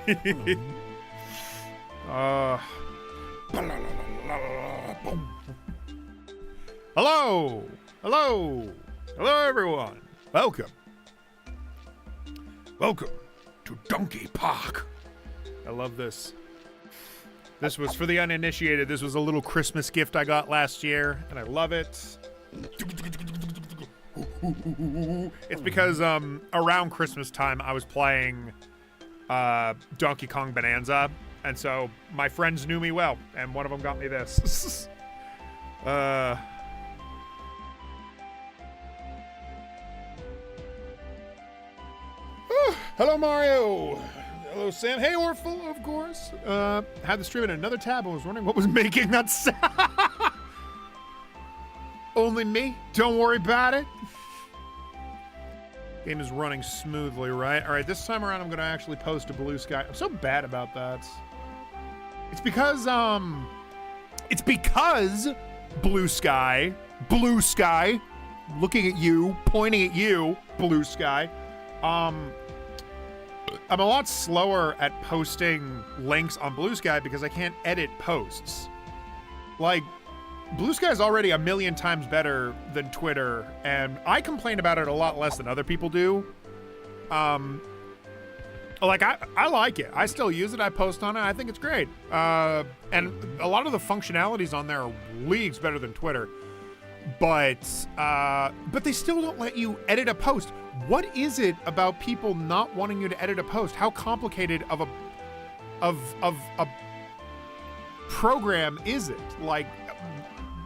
Hello! Hello! Hello, everyone! Welcome. Welcome to Donkey Park. I love this. This was, for the uninitiated, this was a little Christmas gift I got last year, and I love it. It's because around Christmas time I was playing Donkey Kong Bonanza, and so my friends knew me well, and one of them got me this. Hello, Mario. Hello, Sam. Hey, Orphle, of course. Had the stream in another tab and was wondering what was making that sound. Only me. Don't worry about it. Game is running smoothly, right? All right, this time around I'm going to actually post a blue sky. I'm so bad about that. It's because blue sky, looking at you, pointing at you, blue sky. I'm a lot slower at posting links on Blue Sky because I can't edit posts. Like, Blue Sky is already a million times better than Twitter, and I complain about it a lot less than other people do. Like, I like it. I still use it. I post on it. I think it's great. And a lot of the functionalities on there are leagues better than Twitter. But they still don't let you edit a post. What is it about people not wanting you to edit a post? How complicated of a program is it? Like,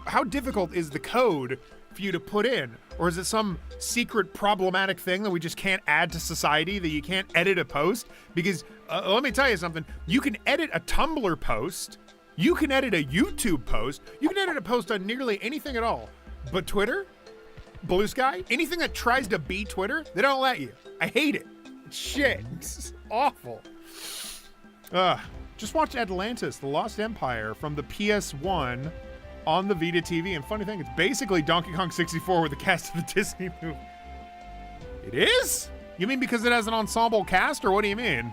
how difficult is the code for you to put in? Or is it some secret problematic thing that we just can't add to society, that you can't edit a post? Because let me tell you something. You can edit a Tumblr post. You can edit a YouTube post. You can edit a post on nearly anything at all. But Twitter, Blue Sky, anything that tries to be Twitter, they don't let you. I hate it. It's shit. It's awful. Just watch Atlantis, The Lost Empire from the PS1 on the Vita TV. And funny thing, it's basically Donkey Kong 64 with the cast of the Disney movie. It is? You mean because it has an ensemble cast, or what do you mean?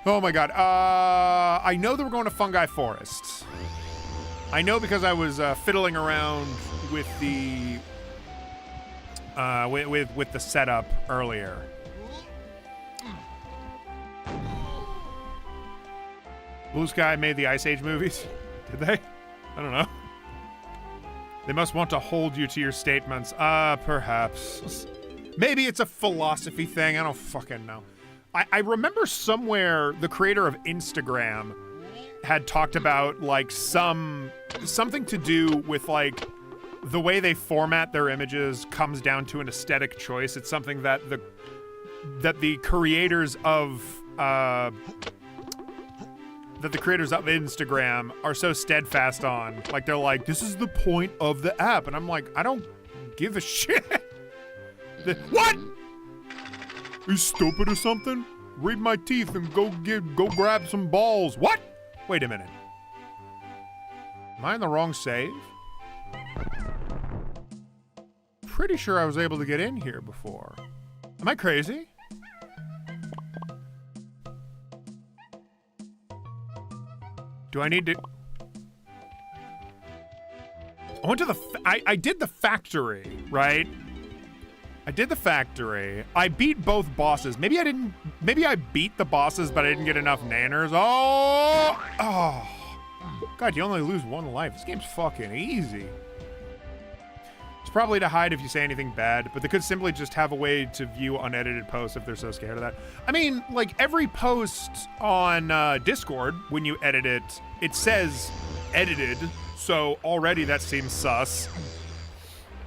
Oh my god. I know that we're going to Fungi Forest. I know because I was fiddling around with the with the setup earlier. Blue Sky made the Ice Age movies? Did they? I don't know. They must want to hold you to your statements. Perhaps. Maybe it's a philosophy thing. I don't fucking know. I remember somewhere the creator of Instagram had talked about like something to do with like the way they format their images comes down to an aesthetic choice. It's something that the creators of Instagram are so steadfast on. Like, they're like, this is the point of the app, and I'm like, I don't give a shit. What? Are you stupid or something? Read my teeth and go grab some balls. What? Wait a minute. Am I in the wrong save? Pretty sure I was able to get in here before. Am I crazy? Do I need to... I went to the... I did the factory, right? I did the factory. I beat both bosses. Maybe I didn't... Maybe I beat the bosses, but I didn't get enough nanners. Oh! Oh. God, you only lose one life. This game's fucking easy. It's probably to hide if you say anything bad, but they could simply just have a way to view unedited posts if they're so scared of that. I mean, like, every post on Discord, when you edit it, it says edited, so already that seems sus.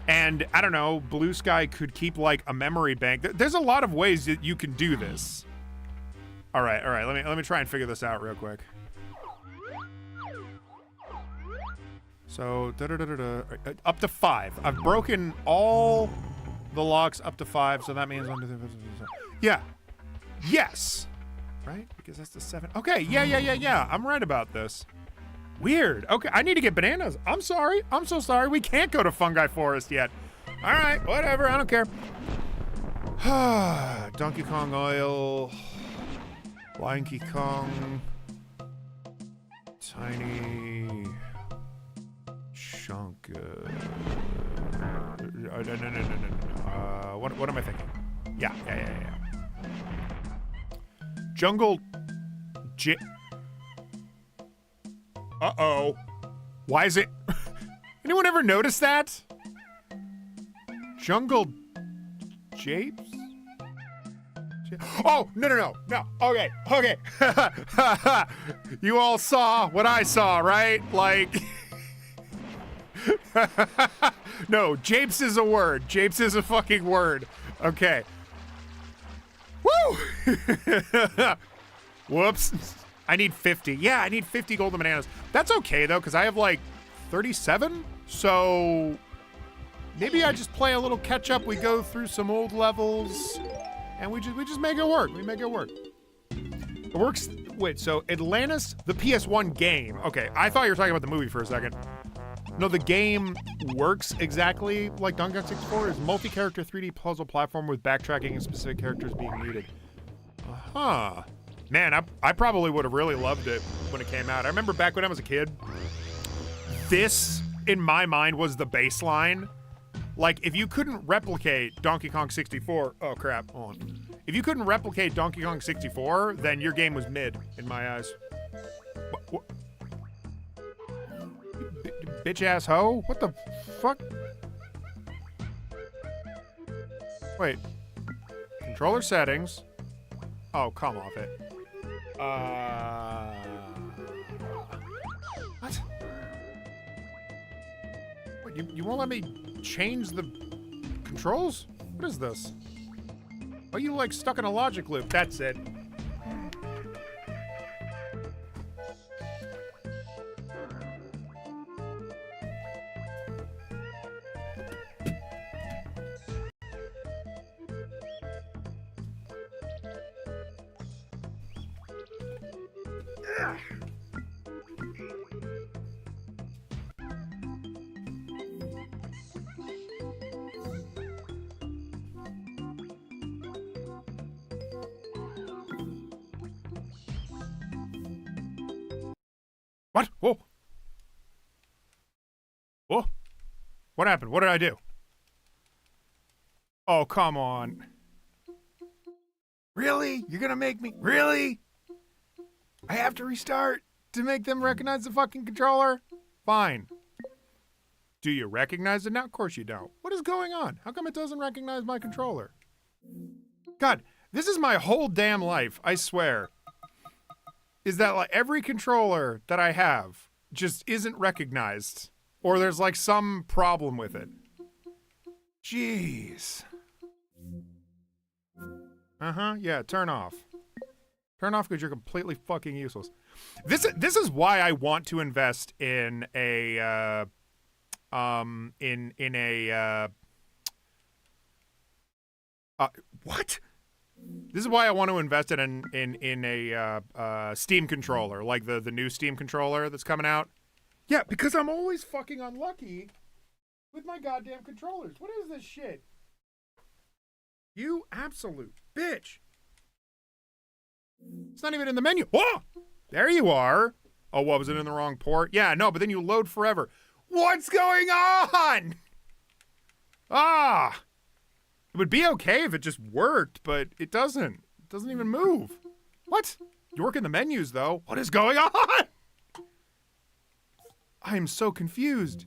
And I don't know, Blue Sky could keep like a memory bank. There's a lot of ways that you can do this. All right. Let me try and figure this out real quick. So up to 5. I've broken all the locks up to 5, so that means yeah. Yes. Right? Because that's the 7. Okay. Yeah. I'm right about this. Weird. Okay, I need to get bananas. I'm sorry. I'm so sorry. We can't go to Fungi Forest yet. All right, whatever. I don't care. Donkey Kong Oil. Lanky Kong. Tiny. Chunk. No. What am I thinking? Yeah. Jungle. Uh-oh. Why is it? Anyone ever notice that? Jungle Japes? Oh, no. Okay. You all saw what I saw, right? Like... No, Japes is a word. Japes is a fucking word. Okay. Woo! Whoops. I need 50. Yeah, I need 50 golden bananas. That's okay, though, because I have, like, 37? So... maybe I just play a little catch-up. We go through some old levels, and we just make it work. We make it work. It works... wait, so Atlantis, the PS1 game. Okay, I thought you were talking about the movie for a second. No, the game works exactly like Donkey Kong 64. It's multi-character 3D puzzle platform with backtracking and specific characters being needed. Uh-huh. Man, I probably would have really loved it when it came out. I remember back when I was a kid, this, in my mind, was the baseline. Like, if you couldn't replicate Donkey Kong 64... oh, crap. Hold on. If you couldn't replicate Donkey Kong 64, then your game was mid, in my eyes. What? Bitch-ass hoe? What the fuck? Wait. Controller settings. Oh, come off it. What? Wait, you won't let me change the controls? What is this? Are you, like, stuck in a logic loop? That's it. What? Whoa. Whoa. What happened? What did I do? Oh, come on. Really? You're gonna make me? Really? I have to restart to make them recognize the fucking controller? Fine. Do you recognize it now? Of course you don't. What is going on? How come it doesn't recognize my controller? God, this is my whole damn life, I swear. Is that like every controller that I have just isn't recognized. Or there's like some problem with it. Jeez. Uh-huh, yeah, turn off. Turn off because you're completely fucking useless. This is why I want to invest in a what? This is why I want to invest in a Steam controller, like the new Steam controller that's coming out. Yeah, because I'm always fucking unlucky with my goddamn controllers. What is this shit? You absolute bitch. It's not even in the menu. Whoa! There you are. Oh, what, was it in the wrong port? Yeah, no, but then you load forever. What's going on? Ah! It would be okay if it just worked, but it doesn't. It doesn't even move. What? You work in the menus, though. What is going on? I am so confused.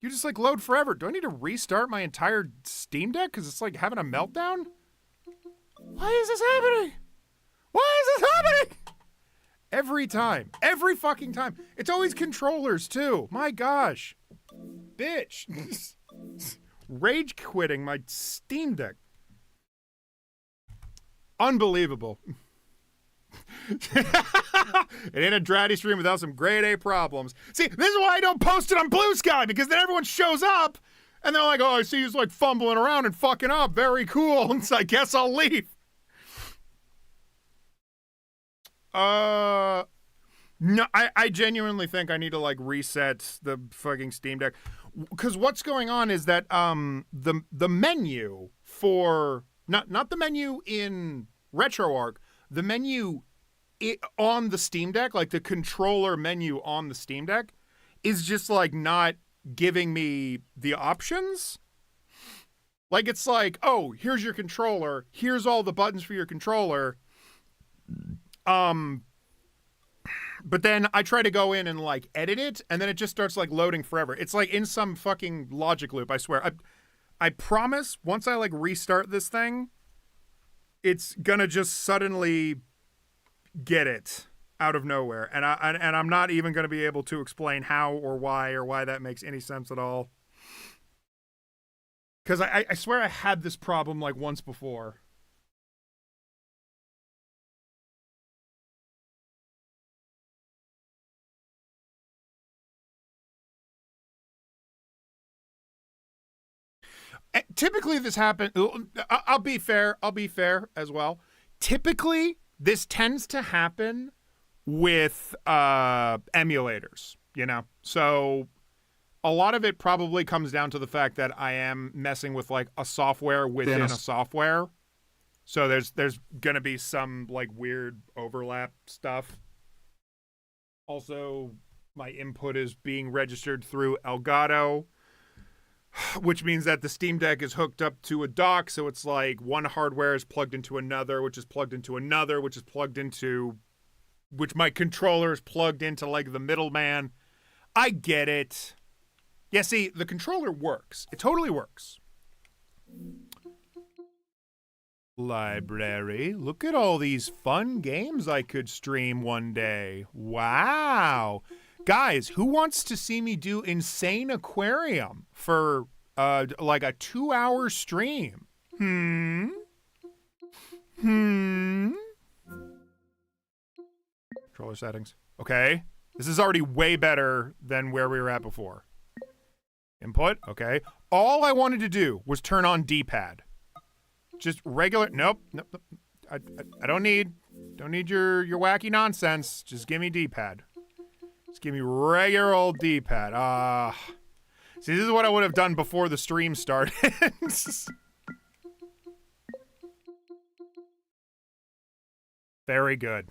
You just, like, load forever. Do I need to restart my entire Steam Deck? Because it's, like, having a meltdown? Why is this happening? Why is this happening? Every time. Every fucking time. It's always controllers, too. My gosh. Bitch. Rage quitting my Steam Deck. Unbelievable. It ain't a dratty stream without some grade A problems. See, this is why I don't post it on Blue Sky, because then everyone shows up and they're like, oh, I see he's like fumbling around and fucking up. Very cool. And so I guess I'll leave. No, I genuinely think I need to like reset the fucking Steam Deck. Because what's going on is that the menu for not the menu in RetroArch, the menu on the Steam Deck, like the controller menu on the Steam Deck, is just like not giving me the options. Like it's like, oh, here's your controller, here's all the buttons for your controller. But then I try to go in and like edit it, and then it just starts like loading forever. It's like in some fucking logic loop, I swear. I promise once I like restart this thing, it's gonna just suddenly get it out of nowhere. And I'm not even gonna be able to explain how or why that makes any sense at all. Because I swear I had this problem like once before. Typically this happens, I'll be fair as well. Typically this tends to happen with emulators, you know? So a lot of it probably comes down to the fact that I am messing with like a software within a software. So there's going to be some like weird overlap stuff. Also, my input is being registered through Elgato, which means that the Steam Deck is hooked up to a dock, so it's like one hardware is plugged into another, which is plugged into another, which is plugged into, which my controller is plugged into like the middleman. I get it. Yeah, see, the controller works. It totally works. Library. Look at all these fun games I could stream one day. Wow. Guys, who wants to see me do Insane Aquarium for like a 2-hour stream? Controller settings. Okay. This is already way better than where we were at before. Input. Okay. All I wanted to do was turn on D-pad. Just regular. Nope. I don't need your wacky nonsense. Just give me D-pad. Just give me regular old D-pad. See, this is what I would have done before the stream started. Very good.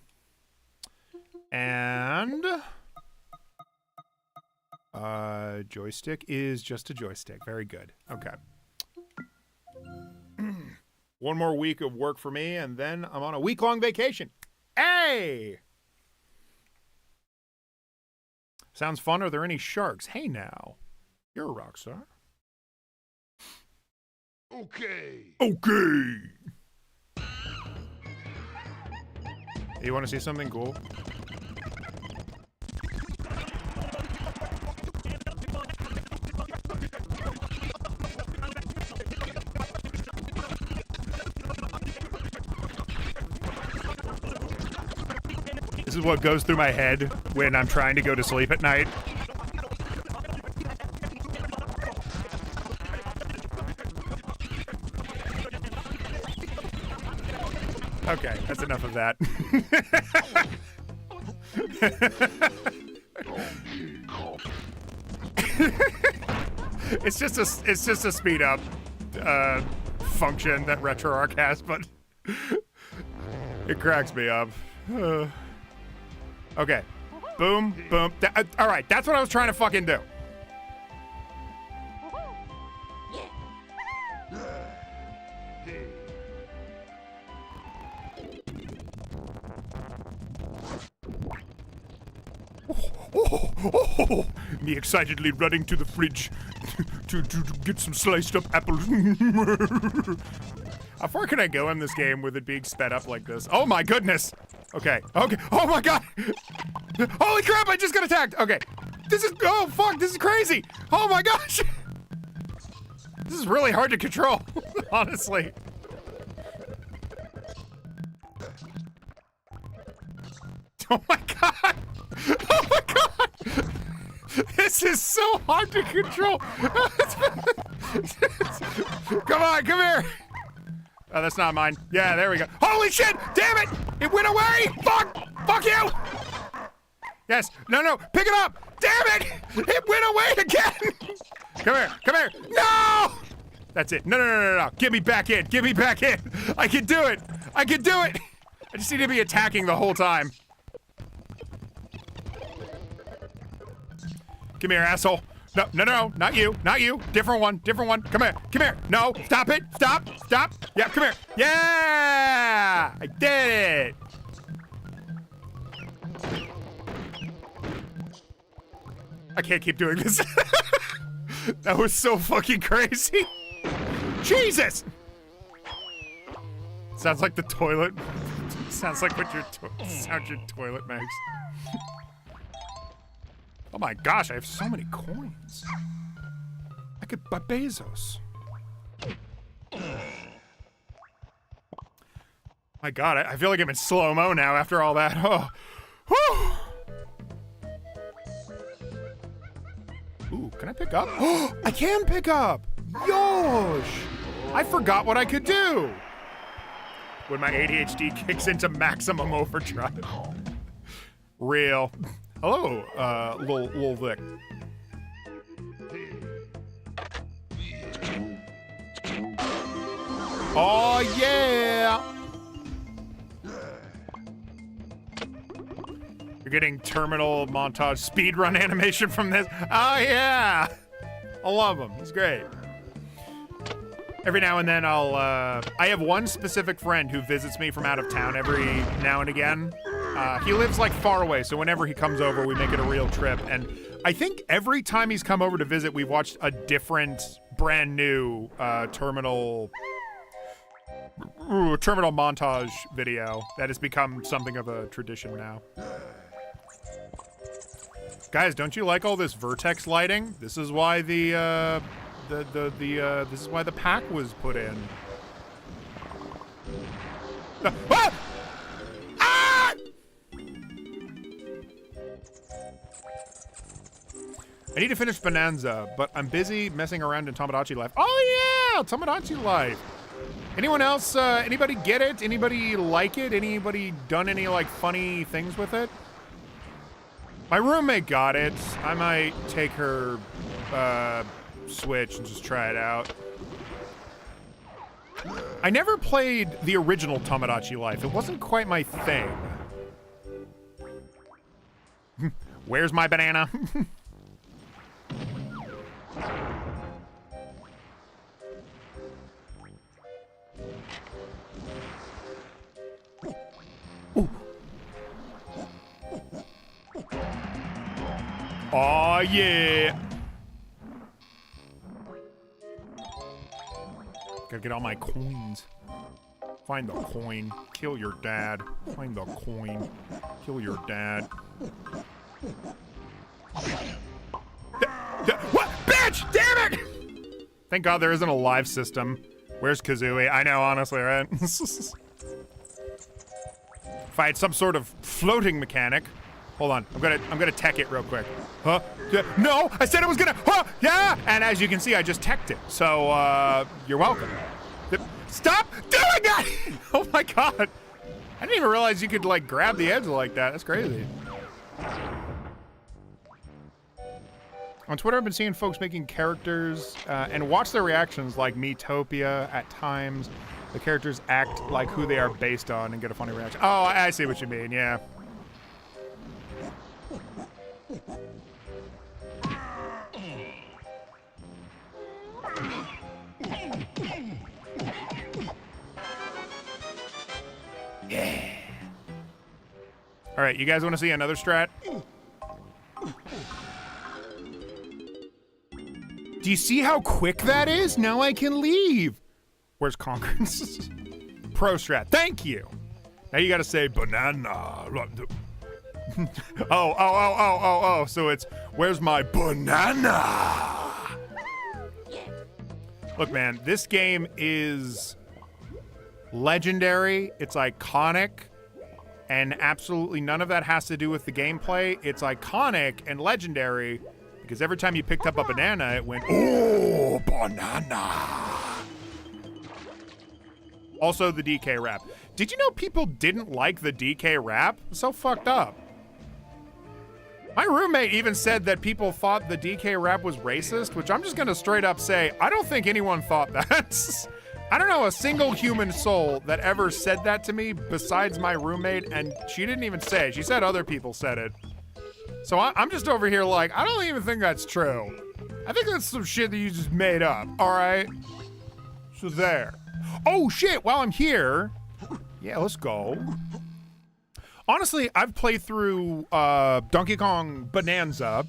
And joystick is just a joystick. Very good. Okay. One more week of work for me, and then I'm on a week-long vacation. Hey! Sounds fun. Are there any sharks? Hey, now. You're a rock star. Okay. You want to see something cool? This is what goes through my head when I'm trying to go to sleep at night. Okay, that's enough of that. It's just a speed up function that RetroArch has, but it cracks me up. Okay. Boom, boom. All right, that's what I was trying to fucking do. Me excitedly running to the fridge to get some sliced up apples. How far can I go in this game with it being sped up like this? Oh my goodness! Okay, okay, oh my god! Holy crap, I just got attacked! Okay, this is, oh fuck, this is crazy! Oh my gosh! This is really hard to control, honestly. Oh my god! Oh my god! This is so hard to control! Come on, come here! Oh, that's not mine. Yeah, there we go. Holy shit! Damn it! It went away! Fuck! Fuck you! Yes. No, no. Pick it up! Damn it! It went away again! Come here. Come here. No! That's it. No, no, no, no, no. Get me back in. Get me back in. I can do it. I can do it. I just need to be attacking the whole time. Come here, asshole. No, no, no, not you. Not you. Different one. Different one. Come here. Come here. No. Stop it. Stop. Stop. Yeah, come here. Yeah! I did it. I can't keep doing this. That was so fucking crazy. Jesus! Sounds like the toilet. Sounds like what your sound your toilet makes. Oh my gosh, I have so many coins. I could buy Bezos. My God, I feel like I'm in slow-mo now after all that. Oh, whew. Ooh, can I pick up? Oh, I can pick up! Yosh! I forgot what I could do! When my ADHD kicks into maximum overdrive. Real. Hello, Lil Vic. Oh, yeah! You're getting terminal montage speedrun animation from this? Oh, yeah! I love him. He's great. Every now and then I have one specific friend who visits me from out of town every now and again. He lives like far away, so whenever he comes over, we make it a real trip. And I think every time he's come over to visit, we've watched a different, brand new terminal montage video that has become something of a tradition now. Guys, don't you like all this vertex lighting? This is why this is why the pack was put in. Ah! Ah! I need to finish Bonanza, but I'm busy messing around in Tomodachi Life. Oh yeah, Tomodachi Life. Anyone else, anybody get it? Anybody like it? Anybody done any like funny things with it? My roommate got it. I might take her Switch and just try it out. I never played the original Tomodachi Life. It wasn't quite my thing. Where's my banana? Oh yeah. Gotta get all my coins. Find the coin. Kill your dad. Find the coin. Kill your dad. What? Bitch! Damn it! Thank God there isn't a live system. Where's Kazooie? I know, honestly, right? If I had some sort of floating mechanic. Hold on, I'm gonna tech it real quick. Huh? Yeah. No, I said I was gonna, huh? Yeah! And as you can see, I just teched it. So, you're welcome. Stop doing that! Oh my God. I didn't even realize you could like grab the edge like that. That's crazy. On Twitter, I've been seeing folks making characters and watch their reactions like Miitopia at times. The characters act like who they are based on and get a funny reaction. Oh, I see what you mean, yeah. Yeah. All right, you guys want to see another strat? Do you see how quick that is? Now I can leave. Where's Conquerance? Pro strat. Thank you. Now you got to say banana. Oh. So it's, where's my banana? Look, man, this game is legendary. It's iconic. And absolutely none of that has to do with the gameplay. It's iconic and legendary because every time you picked up a banana, it went, oh, banana. Also, the DK rap. Did you know people didn't like the DK rap? It's so fucked up. My roommate even said that people thought the DK rap was racist, which I'm just gonna straight up say, I don't think anyone thought that. I don't know a single human soul that ever said that to me besides my roommate, and she didn't even say it. She said other people said it. So I'm just over here like, I don't even think that's true. I think that's some shit that you just made up, all right? So there. Oh shit, while I'm here, yeah, let's go. Honestly, I've played through Donkey Kong Bonanza.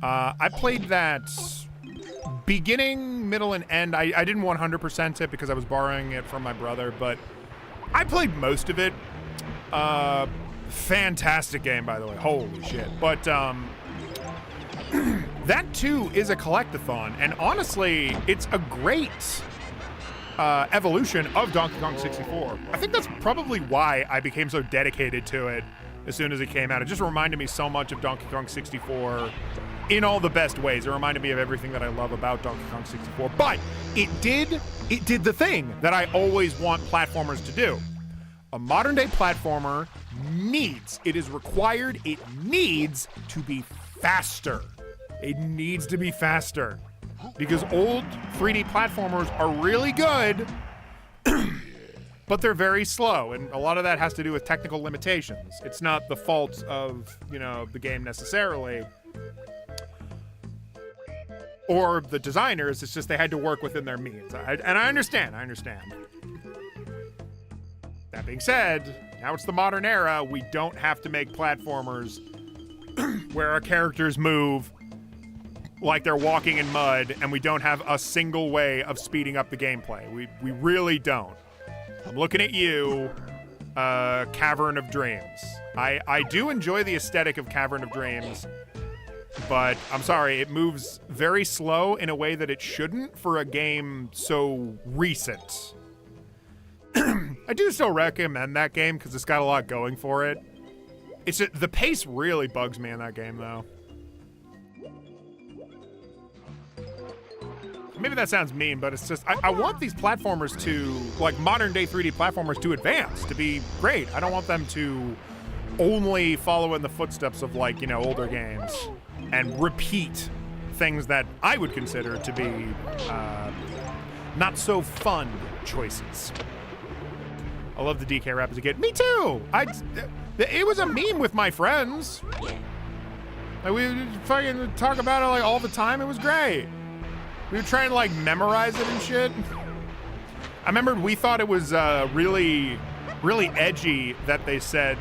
I played that beginning, middle, and end. I didn't 100% it because I was borrowing it from my brother, but I played most of it. Fantastic game, by the way. Holy shit. But that too is a collectathon, and honestly, it's a great evolution of Donkey Kong 64. I think that's probably why I became so dedicated to it as soon as it came out. It just reminded me so much of Donkey Kong 64 in all the best ways. It reminded me of everything that I love about Donkey Kong 64, but it did the thing that I always want platformers to do. A modern day platformer it is required, it needs to be faster. It needs to be faster. Because old 3D platformers are really good, but they're very slow, and a lot of that has to do with technical limitations. It's not the fault of, you know, the game necessarily, or the designers. It's just they had to work within their means. And I understand. That being said, now it's the modern era. We don't have to make platformers where our characters move like they're walking in mud, and we don't have a single way of speeding up the gameplay. We really don't. I'm looking at you, Cavern of Dreams. I do enjoy the aesthetic of Cavern of Dreams, but I'm sorry, it moves very slow in a way that it shouldn't for a game so recent. I do still recommend that game because it's got a lot going for it. The pace really bugs me in that game, though. Maybe that sounds mean, but it's just, I want these platformers to, like modern day 3D platformers, to advance, to be great. I don't want them to only follow in the footsteps of, like, you know, older games and repeat things that I would consider to be not so fun choices. I love the DK rap as a kid. Me too! It was a meme with my friends. Like, we would fucking talk about it like all the time. It was great. We were trying to like memorize it and shit. I remember we thought it was really edgy that they said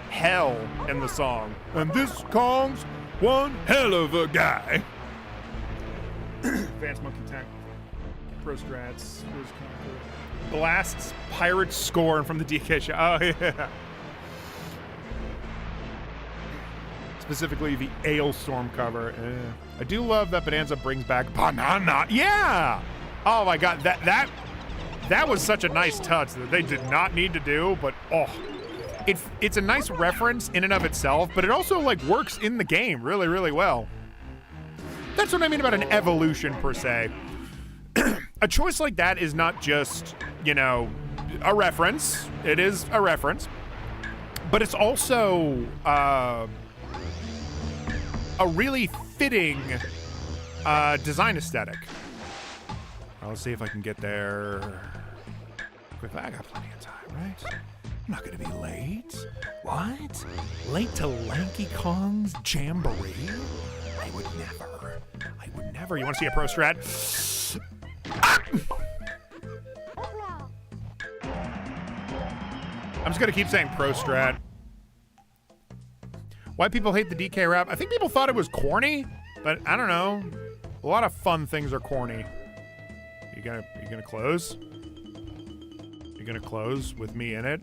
hell in the song. And this Kong's one hell of a guy. Advanced Monkey Tech. Pro Strats. Blasts Pirate Scorn from the DK show. Oh, yeah. Specifically the Ailstorm cover. I do love that Bonanza brings back Banana. Yeah! Oh my god, that was such a nice touch that they did not need to do, but oh. It's a nice reference in and of itself, but it also like works in the game really, really well. That's what I mean about an evolution per se. A choice like that is not just, you know, a reference. It is a reference, but it's also a really fitting design aesthetic. Let's see if I can get there quickly. I got plenty of time, right? I'm not gonna be late. What? Late to Lanky Kong's Jamboree? I would never. You wanna see a pro strat? Ah! I'm just gonna keep saying pro strat. Why people hate the DK rap? I think people thought it was corny, but I don't know. A lot of fun things are corny. You gonna close? You gonna close with me in it?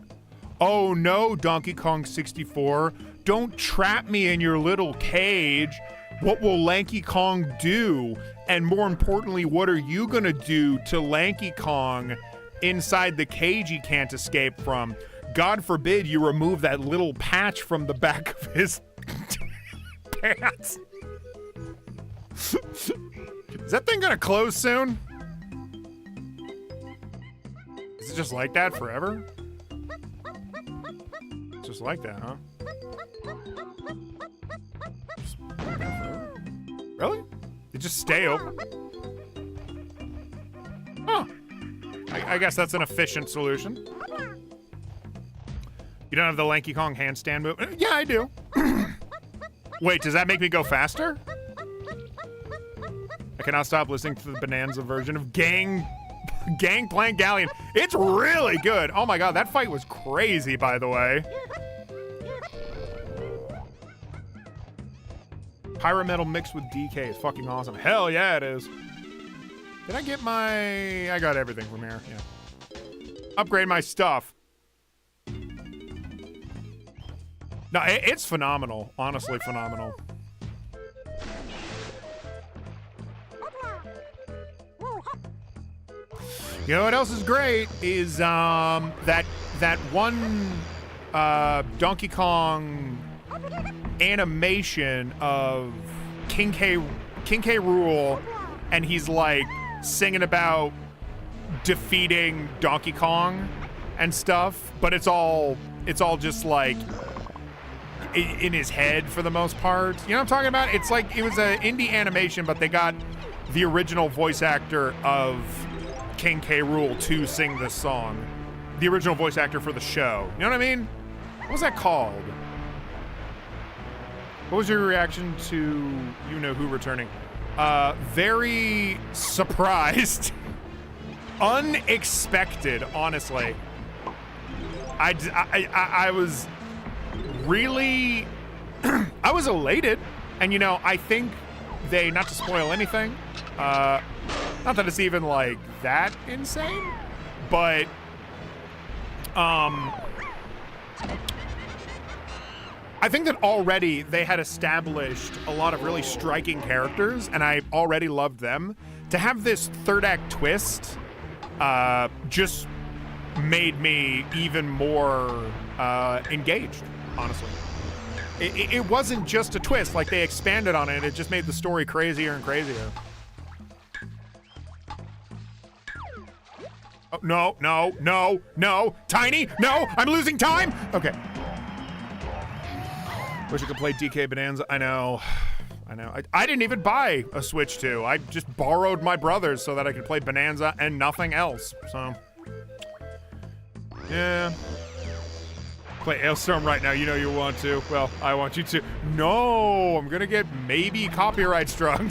Oh no, Donkey Kong 64. Don't trap me in your little cage. What will Lanky Kong do? And more importantly, what are you gonna do to Lanky Kong inside the cage he can't escape from? God forbid you remove that little patch from the back of his pants. Is that thing gonna close soon? Is it just like that forever? It's just like that, huh? just stay open. Huh. I guess that's an efficient solution. You don't have the Lanky Kong handstand move? Yeah, I do. Wait, does that make me go faster? I cannot stop listening to the Bonanza version of Gangplank Galleon. It's really good. Oh my god, that fight was crazy, by the way. Pyrometal mixed with DK is fucking awesome. Hell yeah, it is. Did I get my... I got everything from here, yeah. Upgrade my stuff. No, it's phenomenal. Honestly phenomenal. You know what else is great is that one Donkey Kong animation of King K. Rool, and he's like singing about defeating Donkey Kong and stuff, but it's all just like in his head for the most part. You know what I'm talking about? It's like it was an indie animation, but they got the original voice actor of King K. Rool to sing this song. The original voice actor for the show. You know what I mean? What was that called? What was your reaction to You Know Who returning? Very surprised. Unexpected, honestly. I was really... I was elated. And, you know, I think they, not to spoil anything, not that it's even, like, that insane, but, I think that already they had established a lot of really striking characters, and I already loved them. To have this third act twist, just made me even more, engaged, honestly. It wasn't just a twist, like they expanded on it, it just made the story crazier and crazier. Oh, no, no, no, no, Tiny, no, I'm losing time! Okay. Wish I could play DK Bonanza, I know. I didn't even buy a Switch 2. I just borrowed my brother's so that I could play Bonanza and nothing else, so. Yeah. Play Ailstorm right now, you know you want to. Well, I want you to. No, I'm gonna get maybe copyright struck.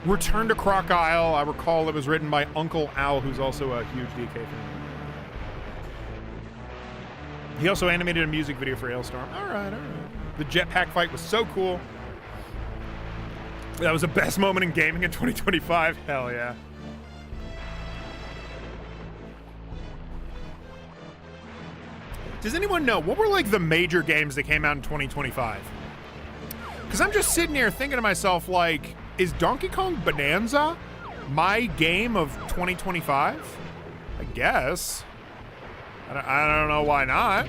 Return to Crocodile. I recall it was written by Uncle Al, who's also a huge DK fan. He also animated a music video for Ailstorm. All right. The jetpack fight was so cool. That was the best moment in gaming in 2025. Hell yeah. Does anyone know, what were like the major games that came out in 2025? Because I'm just sitting here thinking to myself, like, is Donkey Kong Bonanza my game of 2025? I guess. I don't know why not.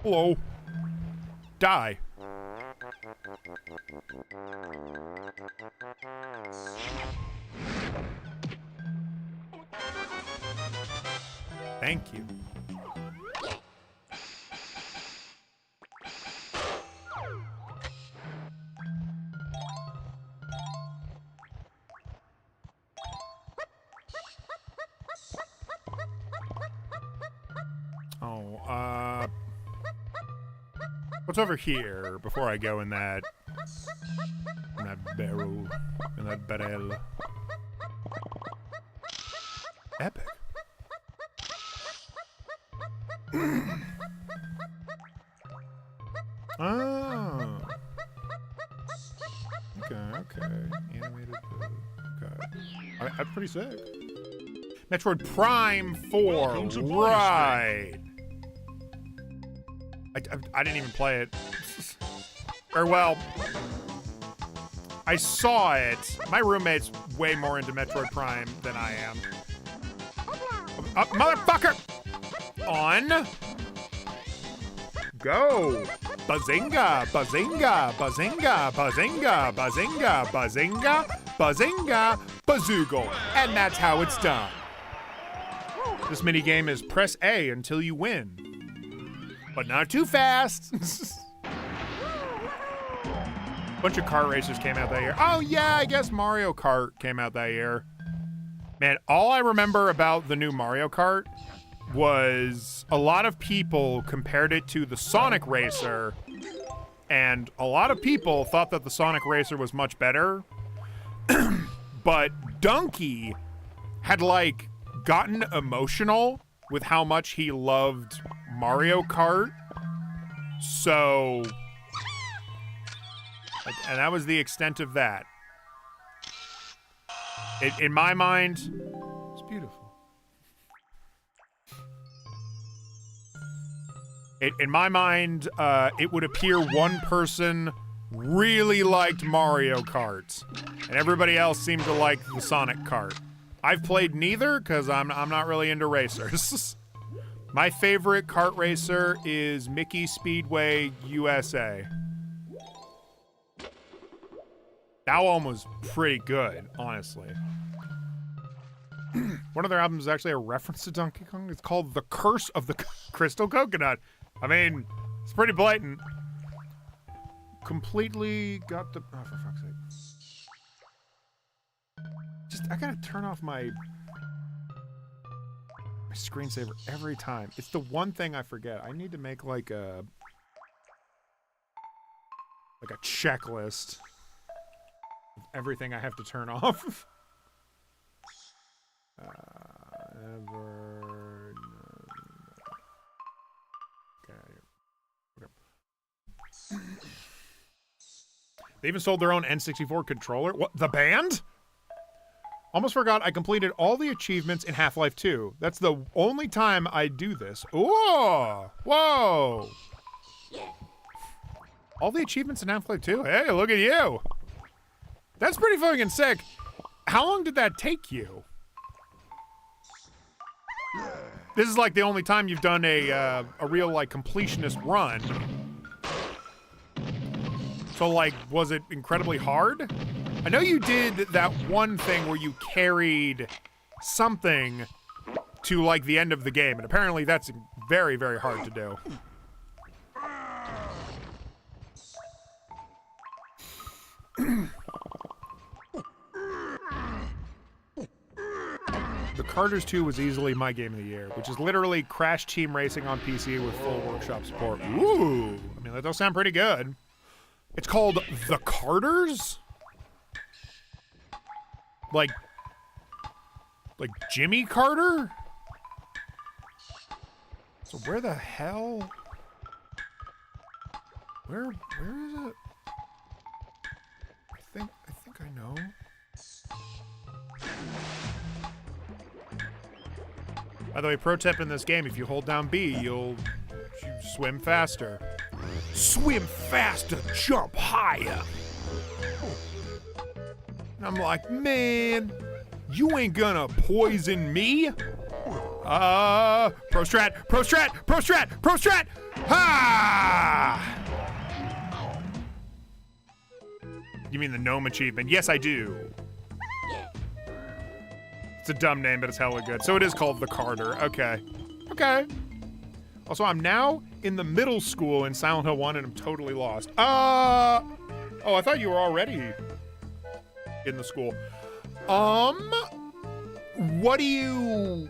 Hello. Die. Thank you. What's over here before I go in that barrel, in that barrel? Epic. Oh. Okay. Animated. Okay. That's pretty sick. Metroid Prime 4, right. I didn't even play it. Or, well, I saw it. My roommate's way more into Metroid Prime than I am. Motherfucker! On. Go. Bazinga, bazinga, bazinga, bazinga, bazinga, bazinga, bazinga, bazoogle. And that's how it's done. This minigame is press A until you win. But not too fast. Bunch of kart racers came out that year. Oh yeah, I guess Mario Kart came out that year. Man, all I remember about the new Mario Kart was a lot of people compared it to the Sonic Racer, and a lot of people thought that the Sonic Racer was much better. But Donkey had, like, gotten emotional with how much he loved Mario Kart. So, and that was the extent of that. In my mind, it's beautiful. In my mind, it would appear one person really liked Mario Kart, and everybody else seemed to like the Sonic Kart. I've played neither because I'm not really into racers. My favorite kart racer is Mickey Speedway USA. That one was pretty good, honestly. One of their albums is actually a reference to Donkey Kong. It's called The Curse of the Crystal Coconut. I mean, it's pretty blatant. Completely got the... Oh, for fuck's sake. I gotta turn off my screensaver every time. It's the one thing I forget. I need to make like a checklist of everything I have to turn off. Okay. They even sold their own N64 controller. What? The band? Almost forgot I completed all the achievements in Half-Life 2. That's the only time I do this. Ooh! Whoa! All the achievements in Half-Life 2? Hey, look at you! That's pretty fucking sick. How long did that take you? This is like the only time you've done a real, like, completionist run. So, like, was it incredibly hard? I know you did that one thing where you carried something to, like, the end of the game, and apparently that's very, very hard to do. The Carters 2 was easily my game of the year, which is literally Crash Team Racing on PC with full workshop support. Ooh! I mean, that does sound pretty good. It's called The Carters? Like Jimmy Carter? So where the hell? Where is it? I think I know. By the way, pro tip in this game, if you hold down B, you swim faster. Swim faster, jump higher. And I'm like, man, you ain't gonna poison me. Pro strat, pro strat, pro strat, pro strat. Ha! You mean the gnome achievement? Yes, I do. It's a dumb name, but it's hella good. So it is called The Carter. Okay. Okay. Also, I'm now in the middle school in Silent Hill 1, and I'm totally lost. Oh, I thought you were already in the school. What do you...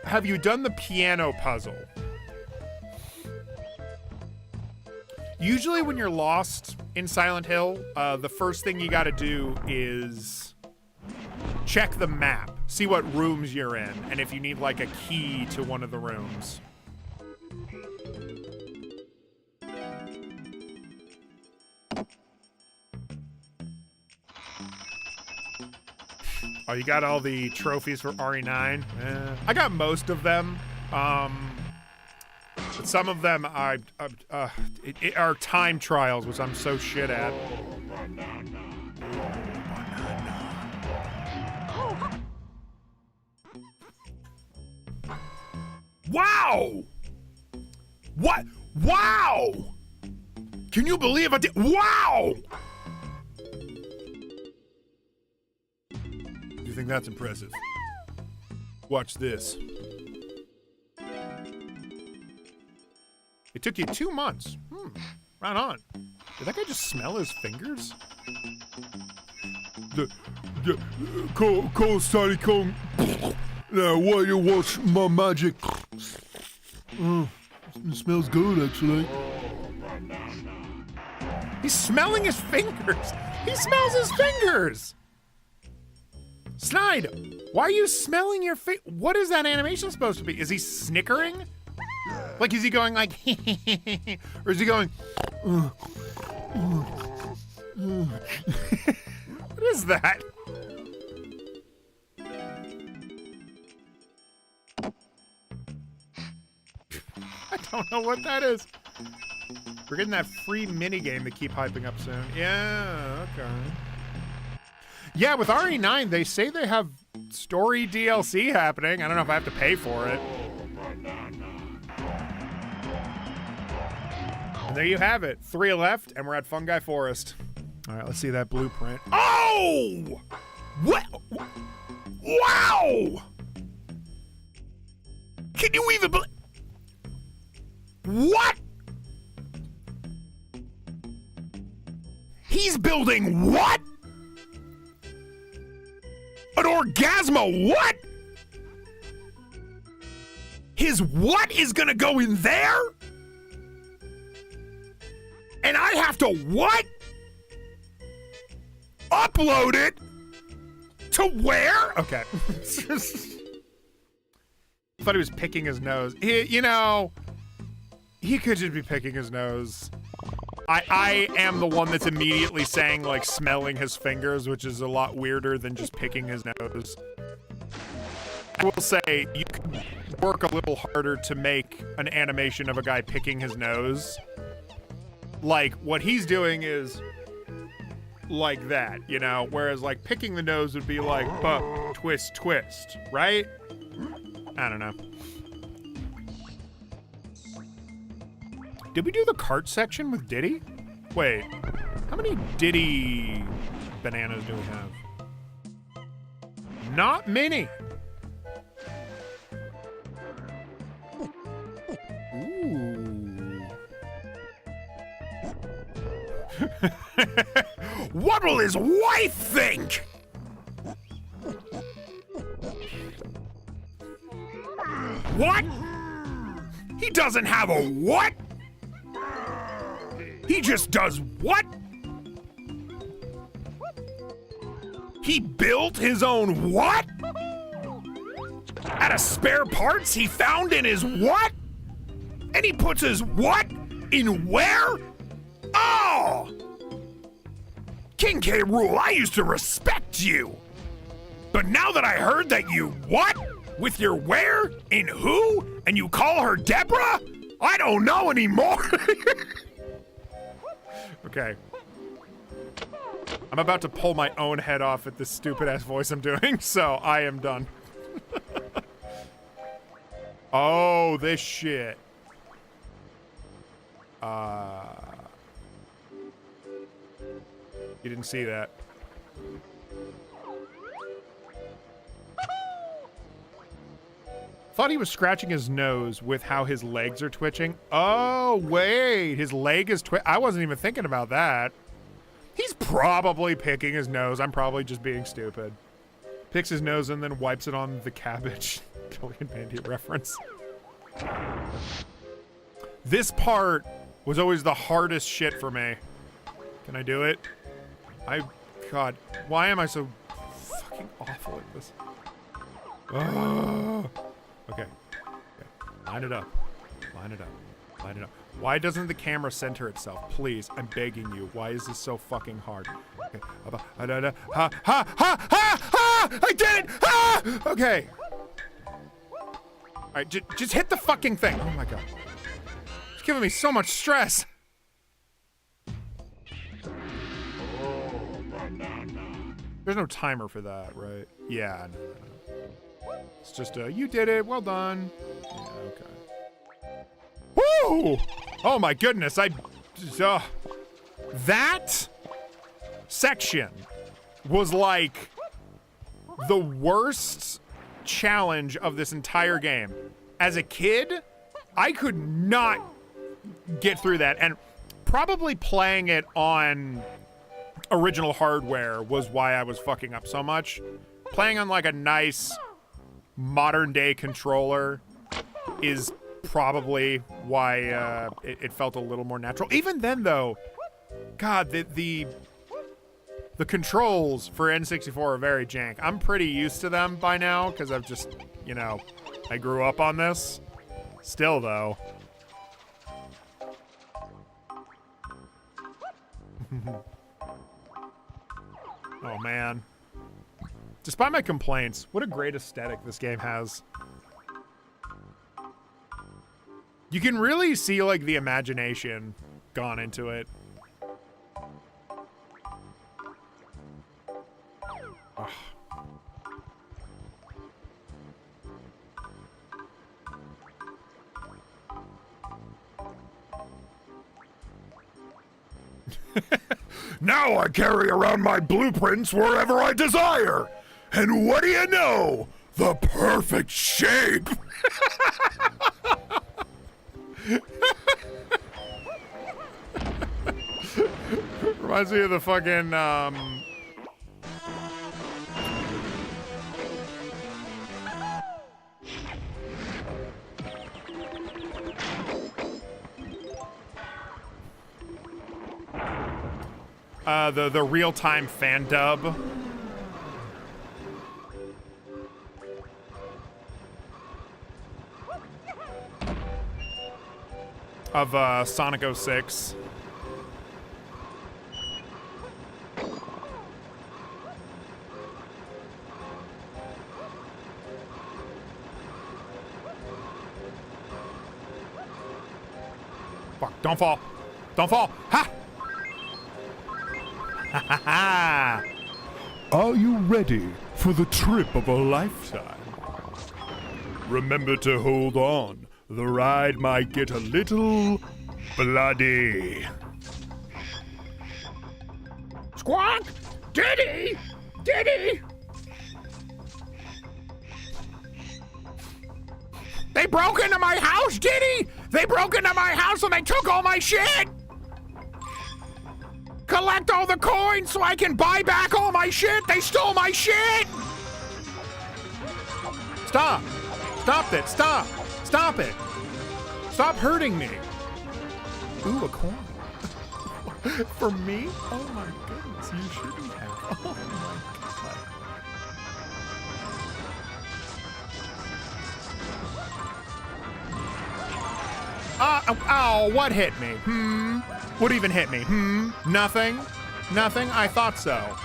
Have you done the piano puzzle? Usually when you're lost in Silent Hill, the first thing you gotta do is check the map. See what rooms you're in, and if you need, like, a key to one of the rooms. Oh, you got all the trophies for RE9? I got most of them. But some of them are time trials, which I'm so shit at. Wow! What? Wow! Can you believe I did? Wow! You think that's impressive? Watch this. It took you 2 months. Right on. Did that guy just smell his fingers? Cole started calling. While you watch my magic. It smells good, actually. He's smelling his fingers. He smells his fingers. Snide, why are you smelling your face? What is that animation supposed to be? Is he snickering? Like, is he going like, or is he going, what is that? I don't know what that is. We're getting that free mini game they keep hyping up soon. Yeah, okay. Yeah, with RE9, they say they have story DLC happening. I don't know if I have to pay for it. And there you have it. 3 left, and we're at Fungi Forest. All right, let's see that blueprint. Oh! What? Wow! Can you even believe? What? He's building what? An Orgasmo what? His what is gonna go in there? And I have to what? Upload it to where? Okay. I thought he was picking his nose. You know, he could just be picking his nose. I am the one that's immediately saying, like, smelling his fingers, which is a lot weirder than just picking his nose. I will say, you could work a little harder to make an animation of a guy picking his nose. Like, what he's doing is like that, you know? Whereas, like, picking the nose would be like, twist, twist, right? I don't know. Did we do the cart section with Diddy? Wait, how many Diddy bananas do we have? Not many. Ooh. What will his wife think? What? He doesn't have a what? He just does what? He built his own what? Out of spare parts he found in his what? And he puts his what in where? Oh! King K. Rool, I used to respect you. But now that I heard that you what? With your where? In who? And you call her Deborah? I don't know anymore. Okay. I'm about to pull my own head off at this stupid-ass voice I'm doing, so I am done. Oh, this shit. You didn't see that. Thought he was scratching his nose with how his legs are twitching. Oh, wait. His leg is I wasn't even thinking about that. He's probably picking his nose. I'm probably just being stupid. Picks his nose and then wipes it on the cabbage. Billion Bandit reference. This part was always the hardest shit for me. Can I do it? God, why am I so fucking awful at this? Oh. Okay. Line it up. Line it up. Line it up. Why doesn't the camera center itself? Please, I'm begging you. Why is this so fucking hard? Okay. Ha ha ha ha ha! Ah! I did it! Ah! Okay. All right, just hit the fucking thing. Oh my god. It's giving me so much stress. There's no timer for that, right? Yeah, no. It's just you did it, well done. Yeah, okay. Woo! Oh my goodness, that section was like the worst challenge of this entire game. As a kid, I could not get through that, and probably playing it on original hardware was why I was fucking up so much. Playing on like a nice modern day controller is probably why it felt a little more natural. Even then though, God, the controls for N64 are very jank. I'm pretty used to them by now because I've just, you know, I grew up on this. Still though. Oh man. Despite my complaints, what a great aesthetic this game has. You can really see like the imagination gone into it. Ugh. Now I carry around my blueprints wherever I desire. And what do you know? The perfect shape. Reminds me of the fucking, the real-time fan dub. Of Sonic 06. Fuck, don't fall. Don't fall. Ha! Ha ha ha! Are you ready for the trip of a lifetime? Remember to hold on. The ride might get a little bloody. Squawk! Diddy! Diddy! They broke into my house, Diddy! They broke into my house and they took all my shit! Collect all the coins so I can buy back all my shit! They stole my shit! Stop! Stop it! Stop! Stop it! Stop hurting me! Ooh, a coin. For me? Oh my goodness, you shouldn't have. Oh my god. Ow, what hit me? What even hit me? Nothing? Nothing? I thought so.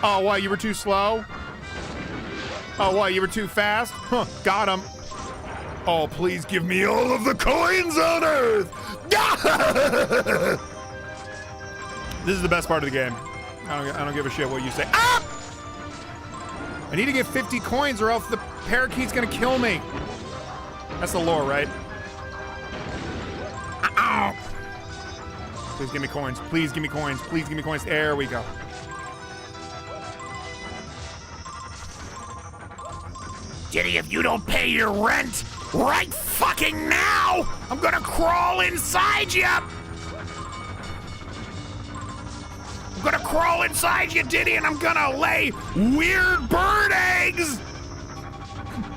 Oh, what, you were too slow? Oh, what, you were too fast? Huh, got him. Oh, please give me all of the coins on Earth! This is the best part of the game. I don't give a shit what you say. Ah! I need to get 50 coins or else the parakeet's gonna kill me. That's the lore, right? Ow! Please give me coins. Please give me coins. Please give me coins. There we go. Diddy, if you don't pay your rent right fucking now, I'm gonna crawl inside you. I'm gonna crawl inside you, Diddy, and I'm gonna lay weird bird eggs.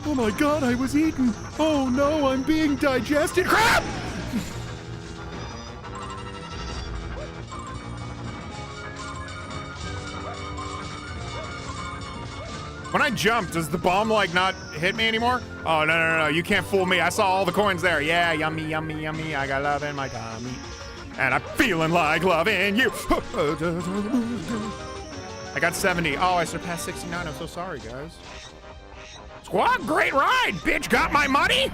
Oh my god, I was eaten. Oh no, I'm being digested. Crap! When I jump, does the bomb, like, not hit me anymore? Oh, no, you can't fool me. I saw all the coins there. Yeah, yummy, yummy, yummy. I got love in my tummy. And I'm feeling like loving you. I got 70. Oh, I surpassed 69. I'm so sorry, guys. Squad, great ride. Bitch, got my money?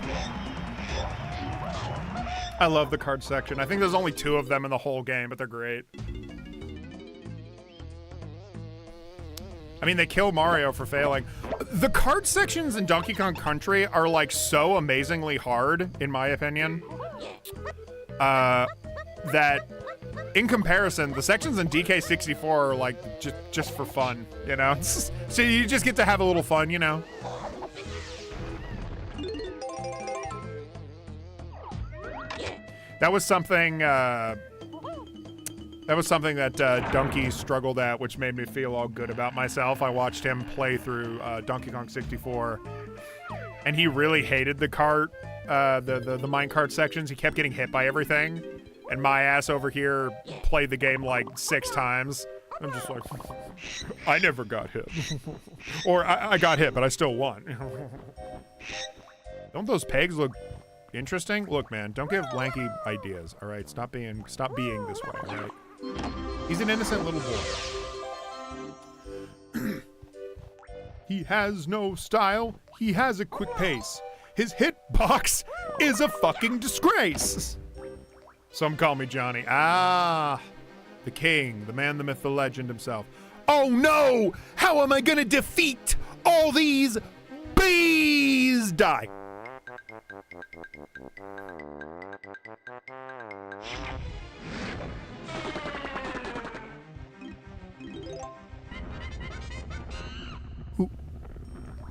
I love the card section. I think there's only 2 of them in the whole game, but they're great. I mean, they kill Mario for failing. The card sections in Donkey Kong Country are like so amazingly hard, in my opinion, that in comparison, the sections in DK64 are like just for fun, you know? So you just get to have a little fun, you know? That was something that Donkey struggled at, which made me feel all good about myself. I watched him play through Donkey Kong 64, and he really hated the cart, the minecart sections. He kept getting hit by everything, and my ass over here played the game like 6 times. I'm just like, I never got hit. Or I got hit, but I still won. Don't those pegs look interesting? Look, man, don't give Lanky ideas, all right? Stop being this way, all right? He's an innocent little boy. He has no style. He has a quick pace. His hitbox is a fucking disgrace. Some call me Johnny. Ah, the king, the man, the myth, the legend himself. Oh no! How am I gonna defeat all these bees? Die.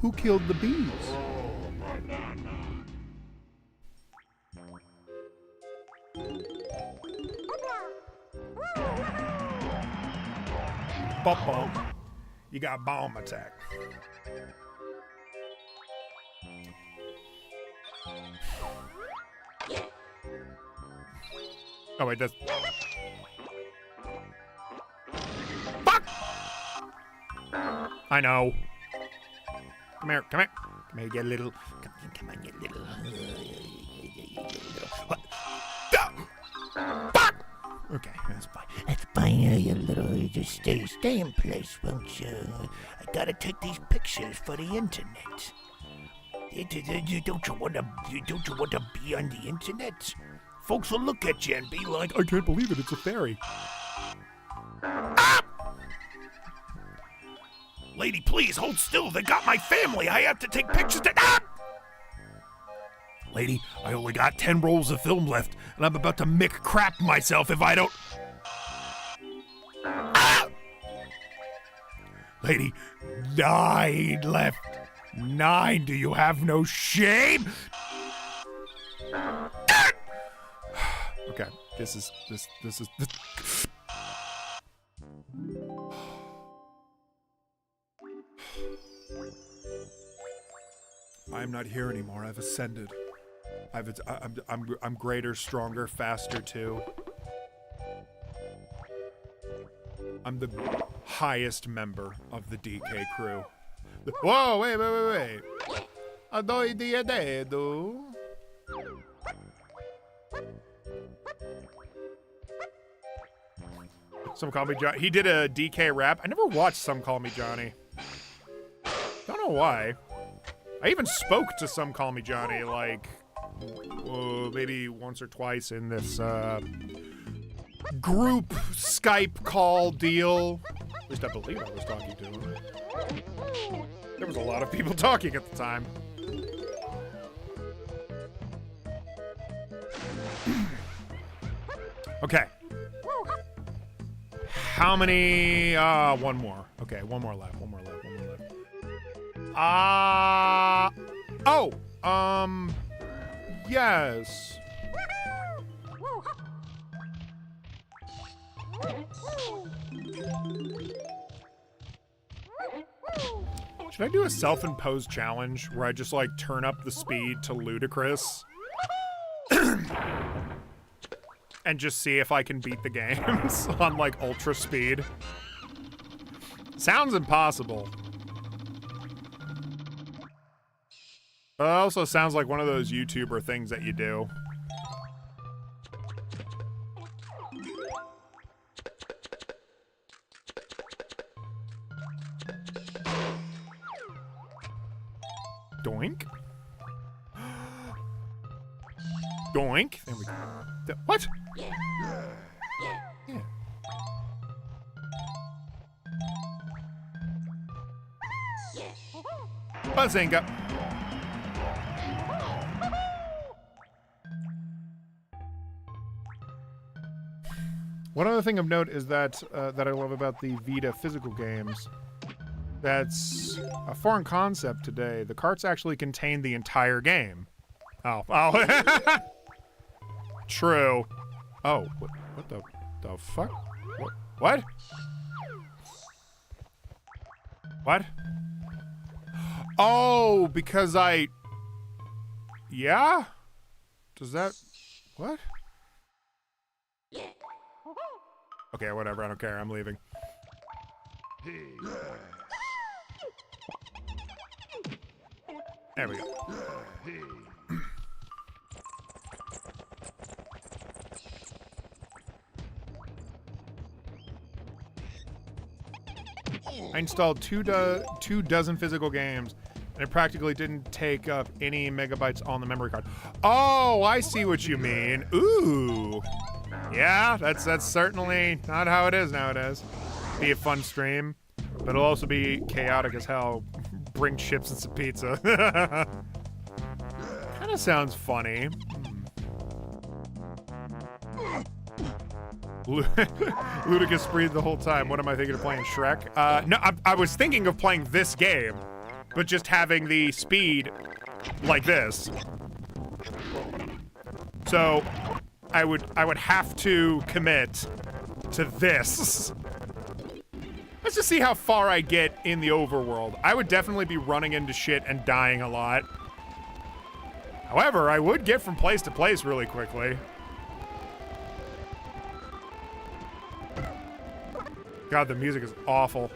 Who killed the bees? Bum. You got bomb attack. Oh wait, that's... Fuck! I know. Come here. Come here, you little... Come on, you little... What? Fuck! Okay, that's fine. That's fine, you little... Just stay in place, won't you? I gotta take these pictures for the internet. Don't you want to be on the internet? Folks will look at you and be like, I can't believe it, it's a fairy. Ah! Lady, please, hold still. They got my family. I have to take pictures to... Ah! Lady, I only got 10 rolls of film left, and I'm about to mick crap myself if I don't... Ah! Lady, 9 left. 9. Do you have no shame? Okay, this is... I'm not here anymore. I've ascended. I'm greater, stronger, faster too. I'm the highest member of the DK crew. Whoa, wait. Adoy dia dedo. Some Call Me Johnny. He did a DK rap. I never watched Some Call Me Johnny. Don't know why. I even spoke to Some Call Me Johnny, like, maybe once or twice in this group Skype call deal. At least I believe I was talking to him. There was a lot of people talking at the time. Okay. How many? One more. Okay, one more left. Yes. Should I do a self-imposed challenge where I just like turn up the speed to ludicrous? And just see if I can beat the games on like ultra speed. Sounds impossible. But it also sounds like one of those YouTuber things that you do. Doink. Doink. There we go. What? Yeah. Bazinga. One other thing of note is that that I love about the Vita physical games. That's a foreign concept today. The carts actually contain the entire game. Oh. True. Oh, what the fuck? What? What? Oh, because yeah? Does that... What? Okay, whatever, I don't care, I'm leaving. There we go. I installed two dozen physical games, and it practically didn't take up any megabytes on the memory card. Oh, I see what you mean. Ooh. Yeah, that's certainly not how it is nowadays. Be a fun stream, but it'll also be chaotic as hell. Bring chips and some pizza. Kinda sounds funny. Ludicrous breathed the whole time. What am I thinking of playing, Shrek? No, I was thinking of playing this game, but just having the speed like this. So I would have to commit to this. Let's just see how far I get in the overworld. I would definitely be running into shit and dying a lot. However, I would get from place to place really quickly. God, the music is awful.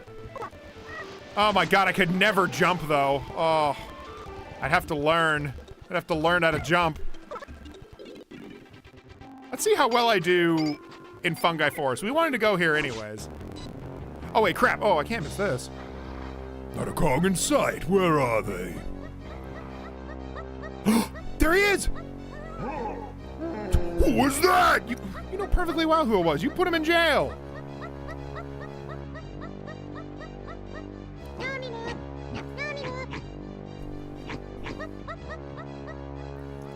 Oh my god, I could never jump though. Oh, I'd have to learn. I'd have to learn how to jump. Let's see how well I do in Fungi Forest. We wanted to go here anyways. Oh wait, crap. Oh, I can't miss this. Not a Kong in sight. Where are they? There he is! Who was that? You know perfectly well who it was. You put him in jail.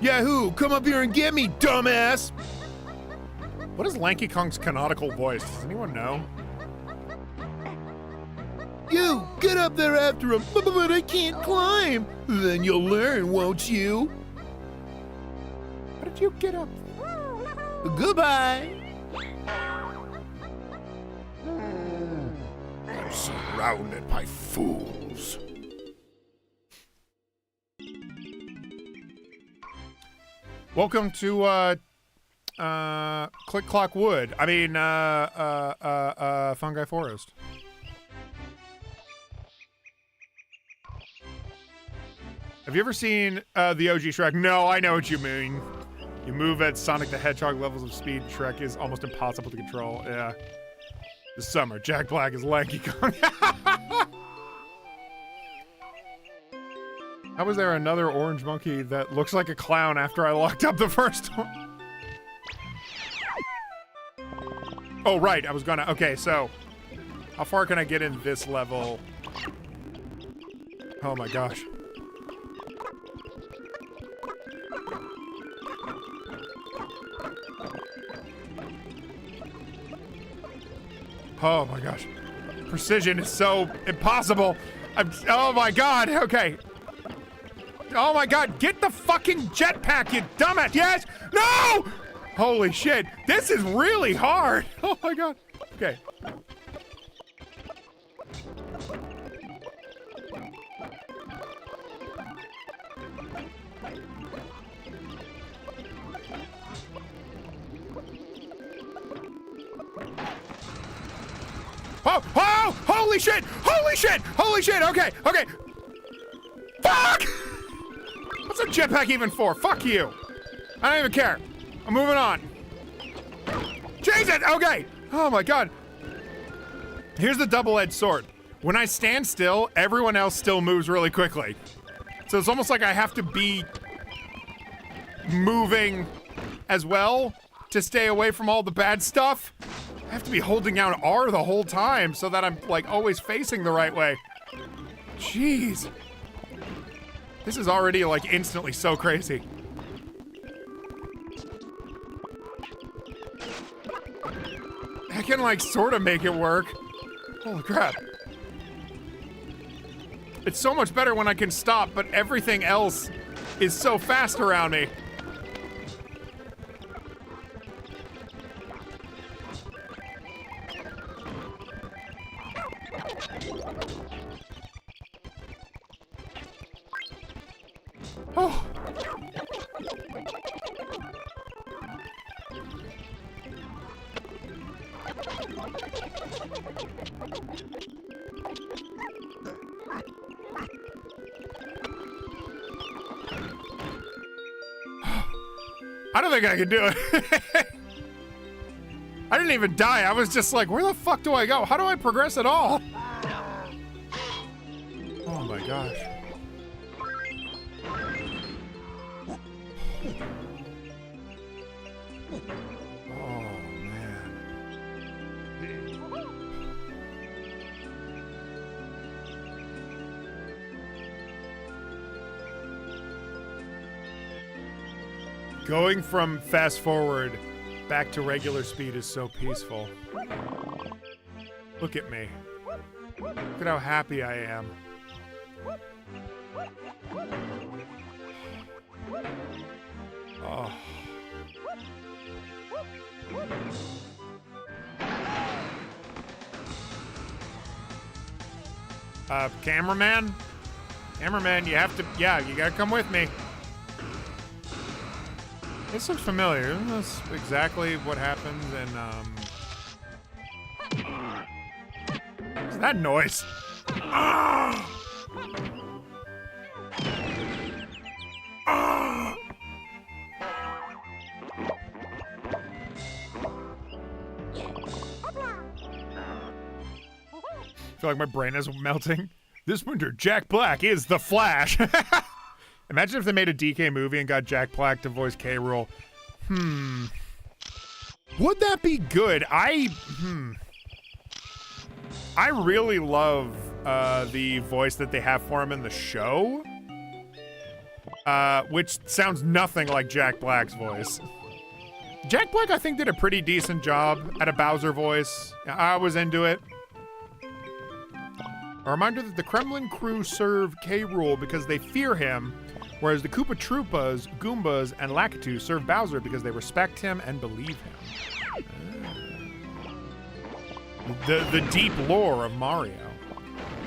Yahoo! Come up here and get me, dumbass! What is Lanky Kong's canonical voice? Does anyone know? You, get up there after him, but I can't climb. Then you'll learn, won't you? How did you get up? Goodbye. I'm surrounded by fools. Welcome to, Click Clock Wood. I mean, Fungi Forest. Have you ever seen, the OG Shrek? No, I know what you mean. You move at Sonic the Hedgehog levels of speed. Shrek is almost impossible to control. Yeah. This summer, Jack Black is Lanky Kong. How was there another orange monkey that looks like a clown after I locked up the first one? Oh, right, I was gonna... Okay, so... How far can I get in this level? Oh my gosh. Oh my gosh. Precision is so impossible. Oh my god, okay. Oh my god, get the fucking jetpack, you dumbass! Yes! No! Holy shit, this is really hard! Oh my god. Okay. Oh! Oh! Holy shit! Holy shit! Holy shit! Okay! Okay! Fuck! What's a jetpack even for? Fuck you! I don't even care. I'm moving on. Jesus! Okay! Oh my god. Here's the double-edged sword. When I stand still, everyone else still moves really quickly. So it's almost like I have to be moving as well to stay away from all the bad stuff. I have to be holding down R the whole time so that I'm like always facing the right way. Jeez. This is already like instantly so crazy. I can like sort of make it work. Holy crap. It's so much better when I can stop, but everything else is so fast around me. Oh. I don't think I can do it. I didn't even die. I was just like, where the fuck do I go? How do I progress at all? Oh my gosh. Oh man. Going from fast forward back to regular speed is so peaceful. Look at me. Look at how happy I am. Oh. Cameraman? Cameraman, you have to, yeah, you gotta come with me. This looks familiar. Isn't this exactly what happens in, What's that noise? Ah! Ah! I feel like my brain is melting. This winter, Jack Black is the Flash. Imagine if they made a DK movie and got Jack Black to voice K. Rool. Would that be good? I really love the voice that they have for him in the show. Which sounds nothing like Jack Black's voice. Jack Black, I think, did a pretty decent job at a Bowser voice. I was into it. A reminder that the Kremlin crew serve K. Rool because they fear him, whereas the Koopa Troopas, Goombas, and Lakitu serve Bowser because they respect him and believe him. The deep lore of Mario.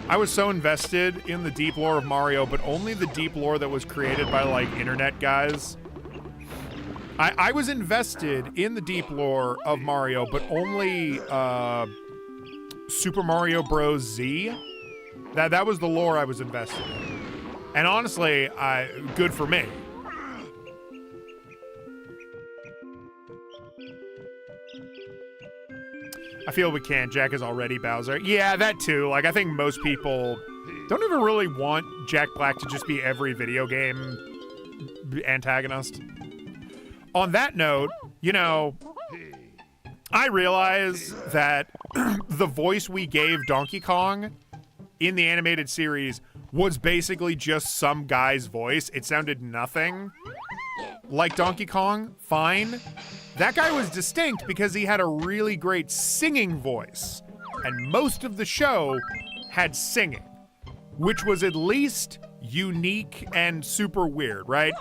I was so invested in the deep lore of Mario, but only the deep lore that was created by, like, internet guys. I was invested in the deep lore of Mario, but only Super Mario Bros. Z. That was the lore I was invested in. And honestly, good for me. I feel we can't. Jack is already Bowser. Yeah, that too. Like, I think most people don't even really want Jack Black to just be every video game antagonist. On that note, you know, I realize that the voice we gave Donkey Kong in the animated series was basically just some guy's voice. It sounded nothing like Donkey Kong. Fine. That guy was distinct because he had a really great singing voice. And most of the show had singing, which was at least unique and super weird, right?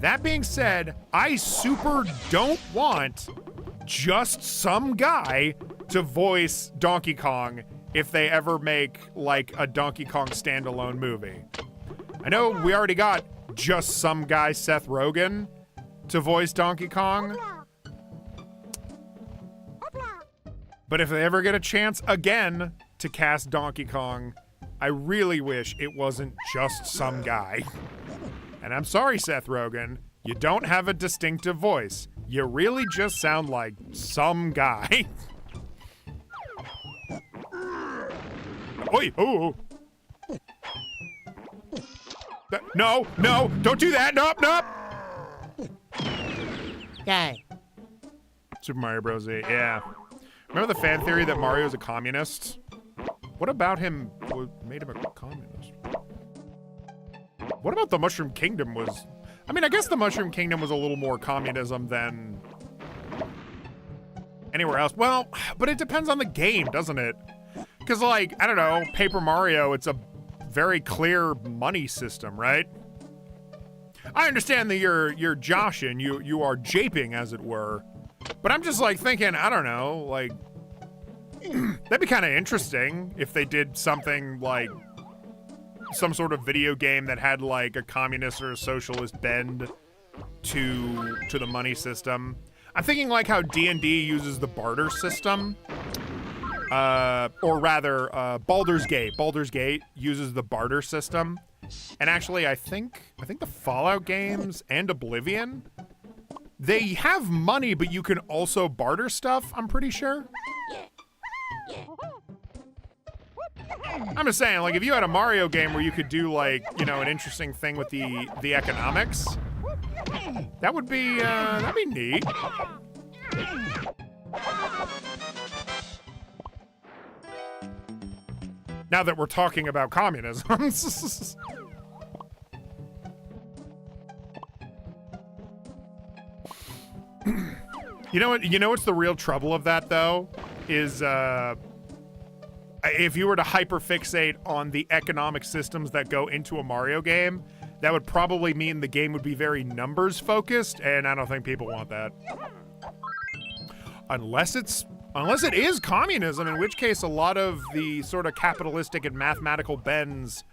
That being said, I super don't want just some guy to voice Donkey Kong if they ever make, like, a Donkey Kong standalone movie. I know we already got just some guy, Seth Rogen, to voice Donkey Kong. But if they ever get a chance again to cast Donkey Kong, I really wish it wasn't just some guy. And I'm sorry, Seth Rogen, you don't have a distinctive voice. You really just sound like some guy. Oi, oh. No, no, don't do that. Nope, nope. Guy. Super Mario Bros. Yeah. Remember the fan theory that Mario's a communist? What about him made him a communist? What about the Mushroom Kingdom was... I mean, I guess the Mushroom Kingdom was a little more communism than anywhere else. Well, but it depends on the game, doesn't it? Because, like, I don't know, Paper Mario, it's a very clear money system, right? I understand that you're joshing, you are japing, as it were. But I'm just, like, thinking, I don't know, like... that'd be kind of interesting if they did something like some sort of video game that had like a communist or a socialist bend to the money system. I'm thinking like how D&D uses the barter system, or rather, Baldur's Gate. Baldur's Gate uses the barter system, and actually, I think the Fallout games and Oblivion, they have money, but you can also barter stuff. I'm pretty sure. I'm just saying, like, if you had a Mario game where you could do, like, you know, an interesting thing with the economics, that would be, that'd be neat. Now that we're talking about communism. You know what's the real trouble of that, though? Is, if you were to hyperfixate on the economic systems that go into a Mario game, that would probably mean the game would be very numbers focused, and I don't think people want that. Unless it is communism, in which case a lot of the sort of capitalistic and mathematical bends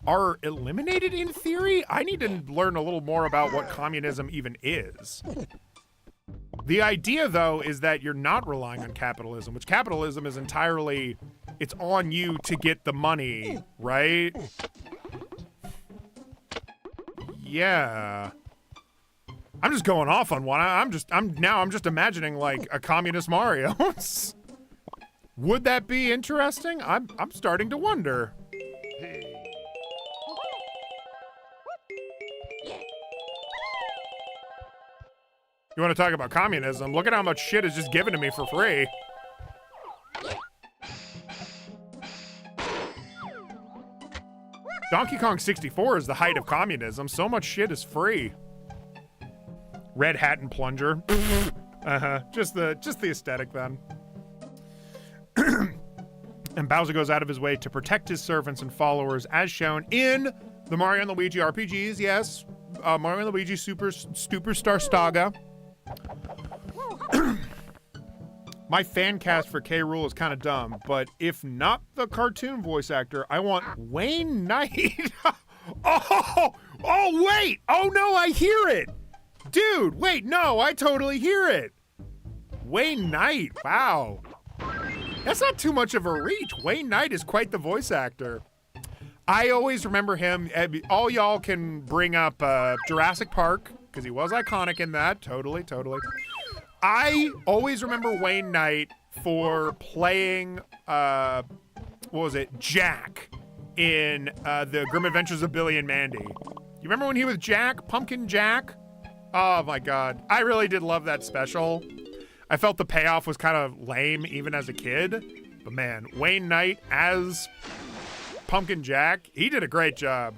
are eliminated in theory. I need to learn a little more about what communism even is. The idea, though, is that you're not relying on capitalism, which capitalism is entirely, it's on you to get the money, right? Yeah. I'm just going off on one. I'm just imagining like a communist Mario. Would that be interesting? I'm starting to wonder. You want to talk about communism? Look at how much shit is just given to me for free. Donkey Kong 64 is the height of communism. So much shit is free. Red hat and plunger. Just the aesthetic then. And Bowser goes out of his way to protect his servants and followers, as shown in the Mario and Luigi RPGs. Yes, Mario and Luigi Superstar Saga. My fan cast for K. Rool is kind of dumb, but if not the cartoon voice actor, I want Wayne Knight. Oh, wait. Oh, no, I hear it. Dude, wait, no, I totally hear it. Wayne Knight, wow. That's not too much of a reach. Wayne Knight is quite the voice actor. I always remember him. All y'all can bring up Jurassic Park, because he was iconic in that. Totally. I always remember Wayne Knight for playing, what was it, Jack in the Grim Adventures of Billy and Mandy. You remember when he was Jack, Pumpkin Jack? Oh my God, I really did love that special. I felt the payoff was kind of lame even as a kid, but man, Wayne Knight as Pumpkin Jack, he did a great job.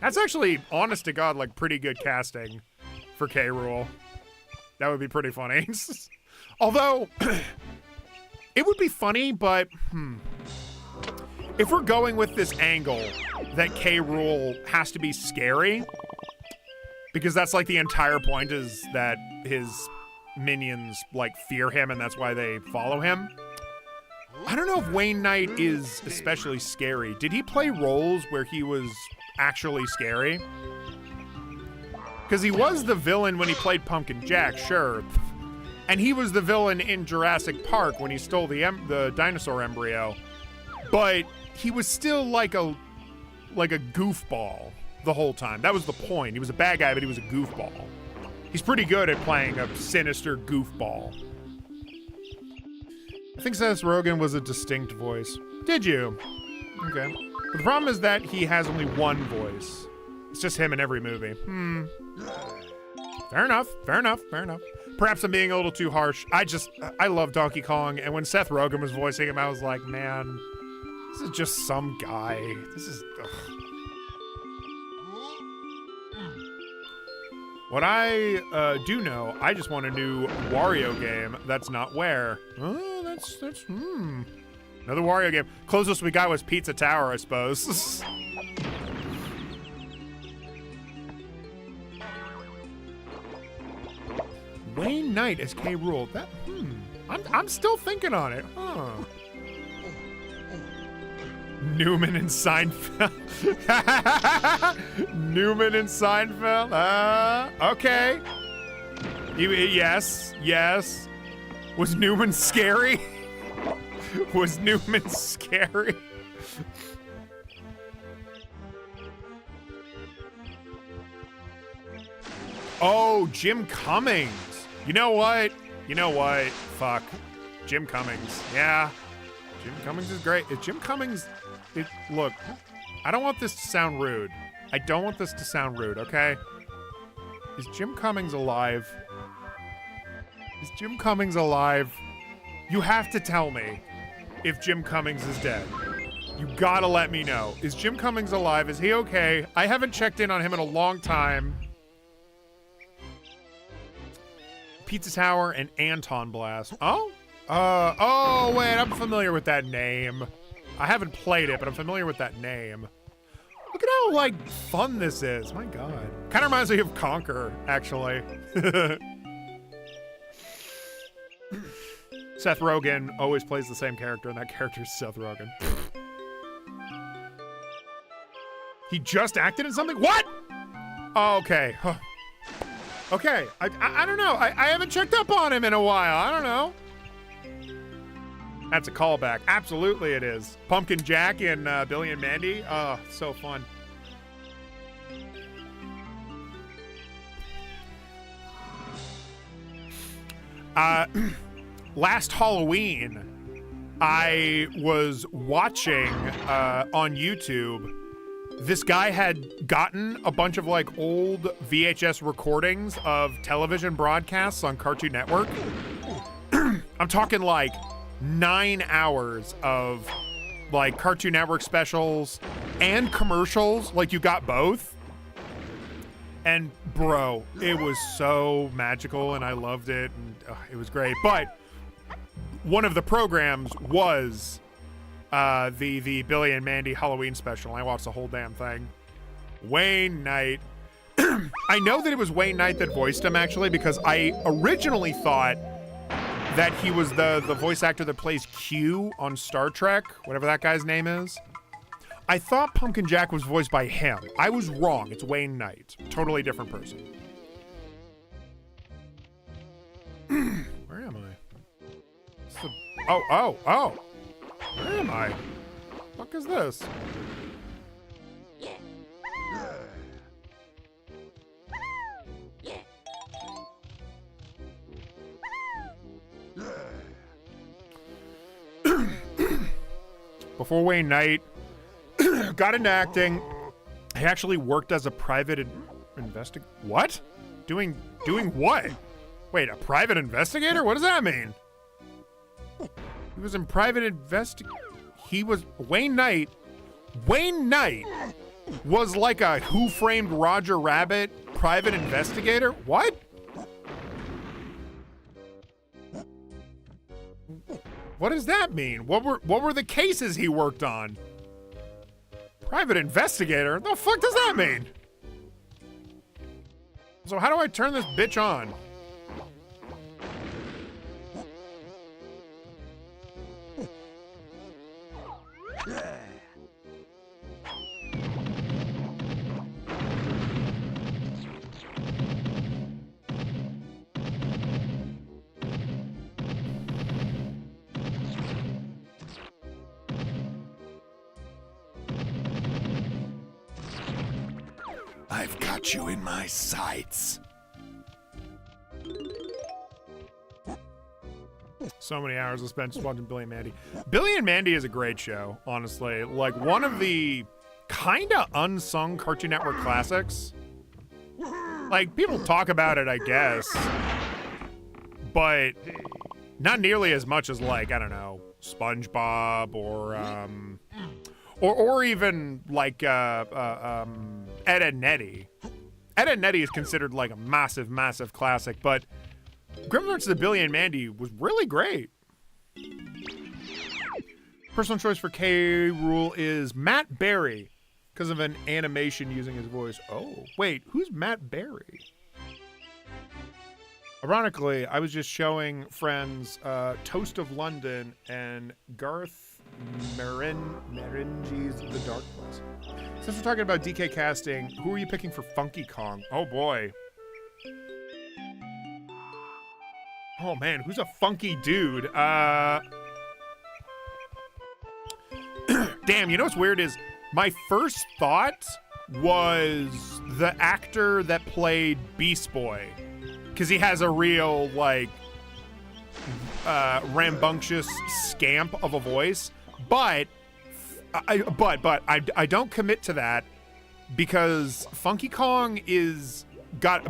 That's actually, honest to God, like pretty good casting for K. Rool. That would be pretty funny. Although, it would be funny, but if we're going with this angle that K. Rool has to be scary, because that's like the entire point is that his minions like fear him and that's why they follow him. I don't know if Wayne Knight is especially scary. Did he play roles where he was actually scary? Because he was the villain when he played Pumpkin Jack, sure. And he was the villain in Jurassic Park when he stole the dinosaur embryo. But he was still like a goofball the whole time. That was the point. He was a bad guy, but he was a goofball. He's pretty good at playing a sinister goofball. I think Seth Rogen was a distinct voice. Did you? Okay. But the problem is that he has only one voice. It's just him in every movie. Fair enough. Perhaps I'm being a little too harsh. I love Donkey Kong, and when Seth Rogen was voicing him, I was like, man, this is just some guy. This is... Ugh. What I do know, I just want a new Wario game that's not where. Oh, that's another Wario game. Closest we got was Pizza Tower, I suppose. Wayne Knight as K. Rool. That I'm still thinking on it. Huh. Newman and Seinfeld. Newman and Seinfeld. Okay. Yes. Was Newman scary? Was Newman scary? Oh, Jim Cummings. You know what? Fuck. Jim Cummings. Yeah. Jim Cummings is great. Is Jim Cummings... Look, I don't want this to sound rude. Okay? Is Jim Cummings alive? You have to tell me if Jim Cummings is dead. You gotta let me know. Is Jim Cummings alive? Is he okay? I haven't checked in on him in a long time. Pizza Tower and Anton Blast. Oh, wait, I'm familiar with that name. I haven't played it, but I'm familiar with that name. Look at how, like, fun this is. My God. Kind of reminds me of Conquer, actually. Seth Rogen always plays the same character, and that character is Seth Rogen. He just acted in something? What? Oh, okay. Huh. Okay. I don't know. I haven't checked up on him in a while. I don't know. That's a callback. Absolutely it is. Pumpkin Jack and Billy and Mandy. Oh, so fun. Last Halloween, I was watching on YouTube. This guy had gotten a bunch of like old VHS recordings of television broadcasts on Cartoon Network. I'm talking like 9 hours of like Cartoon Network specials and commercials. Like you got both. And bro, it was so magical and I loved it and it was great. But one of the programs was the Billy and Mandy Halloween special. I watched the whole damn thing. Wayne Knight. I know that it was Wayne Knight that voiced him actually because I originally thought that he was the voice actor that plays Q on Star Trek, whatever that guy's name is. I thought Pumpkin Jack was voiced by him. I was wrong. It's Wayne Knight. Totally different person. Where am I? Oh. Where am I? What the fuck is this? Before Wayne Knight got into acting, he actually worked as a private investigator. What? Doing what? Wait, a private investigator? What does that mean? He was in private He was Wayne Knight. Wayne Knight was like a Who Framed Roger Rabbit private investigator? What? What does that mean? What were the cases he worked on? Private investigator? What the fuck does that mean? So how do I turn this bitch on? I've got you in my sights. So many hours I spent just watching Billy and Mandy. Billy and Mandy is a great show, honestly. Like one of the kind of unsung Cartoon Network classics. Like, people talk about it, I guess, but not nearly as much as, like, I don't know, SpongeBob or even like Ed and Nettie. Ed and Nettie is considered like a massive, massive classic, but Gremlins the Billy and Mandy was really great. Personal choice for K. Rule is Matt Berry because of an animation using his voice. Oh, wait, who's Matt Berry? Ironically, I was just showing friends Toast of London and Garth Marenghi's The Dark Place. Since we're talking about DK casting, who are you picking for Funky Kong? Oh boy. Oh man, who's a funky dude? Damn, you know what's weird is my first thought was the actor that played Beast Boy. Because he has a real, like, rambunctious scamp of a voice. But I don't commit to that because Funky Kong got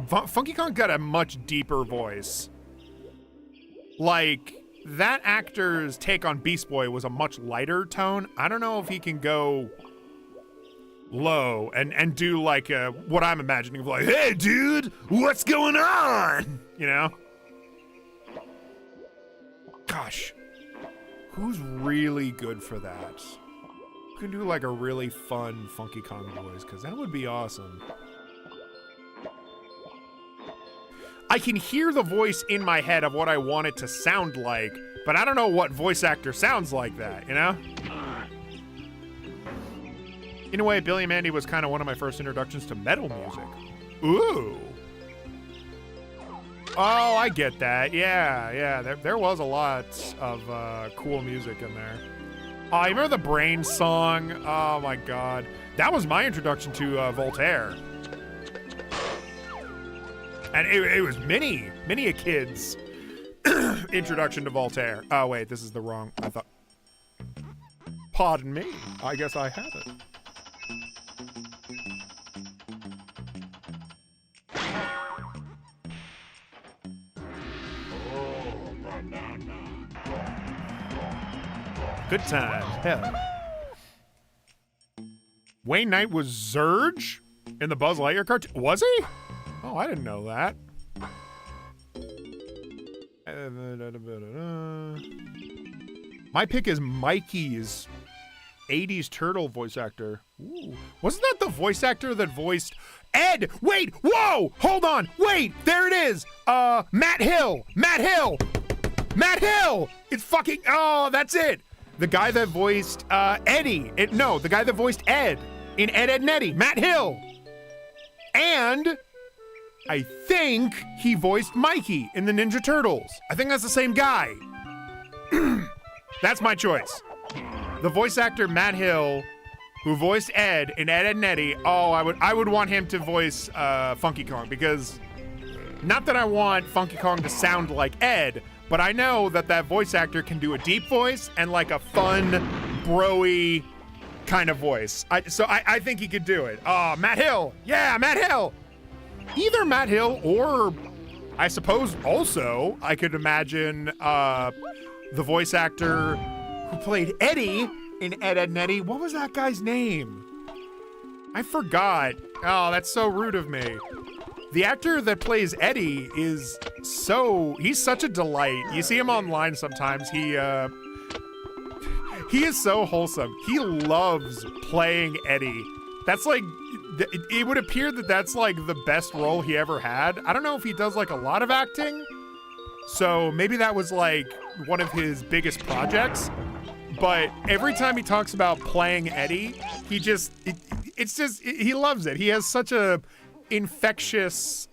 a much deeper voice. Like, that actor's take on Beast Boy was a much lighter tone. I don't know if he can go low and do like what I'm imagining of like, hey dude, what's going on? You know? Gosh, who's really good for that? Who can do like a really fun Funky Kong voice? Because that would be awesome. I can hear the voice in my head of what I want it to sound like, but I don't know what voice actor sounds like that, you know? In a way, Billy and Mandy was kind of one of my first introductions to metal music. Ooh. Oh, I get that. Yeah. There was a lot of cool music in there. Oh, I remember the Brain song. Oh, my God. That was my introduction to Voltaire. And it was many a kid's introduction to Voltaire. Oh, wait, this is the wrong... I thought... Pardon me. I guess I have it. Good times. Hell. Wayne Knight was Zurge in the Buzz Lightyear cartoon? Was he? Oh, I didn't know that. My pick is Mikey's 80s turtle voice actor. Ooh. Wasn't that the voice actor that voiced Ed? Wait, whoa, hold on, wait, there it is. Matt Hill. It's fucking, oh, that's it. The guy that voiced Eddie. The guy that voiced Ed in Ed, Edd n Eddy, Matt Hill. And I think he voiced Mikey in the Ninja Turtles. I think that's the same guy. That's my choice. The voice actor Matt Hill, who voiced Ed in Ed, Edd n Eddy. Oh, I would want him to voice Funky Kong because not that I want Funky Kong to sound like Ed, but I know that voice actor can do a deep voice and like a fun, bro-y kind of voice. So I think he could do it. Oh, Matt Hill. Yeah, Matt Hill. Either Matt Hill or I suppose also I could imagine the voice actor who played Eddie in Ed, Edd n Eddy. What was that guy's name? I forgot. Oh, that's so rude of me. The actor that plays Eddie he's such a delight. You see him online sometimes. He is so wholesome. He loves playing Eddie. That's like, it would appear that that's like the best role he ever had. I don't know if he does like a lot of acting, so maybe that was like one of his biggest projects. But every time he talks about playing Eddie, he loves it. He has such a infectious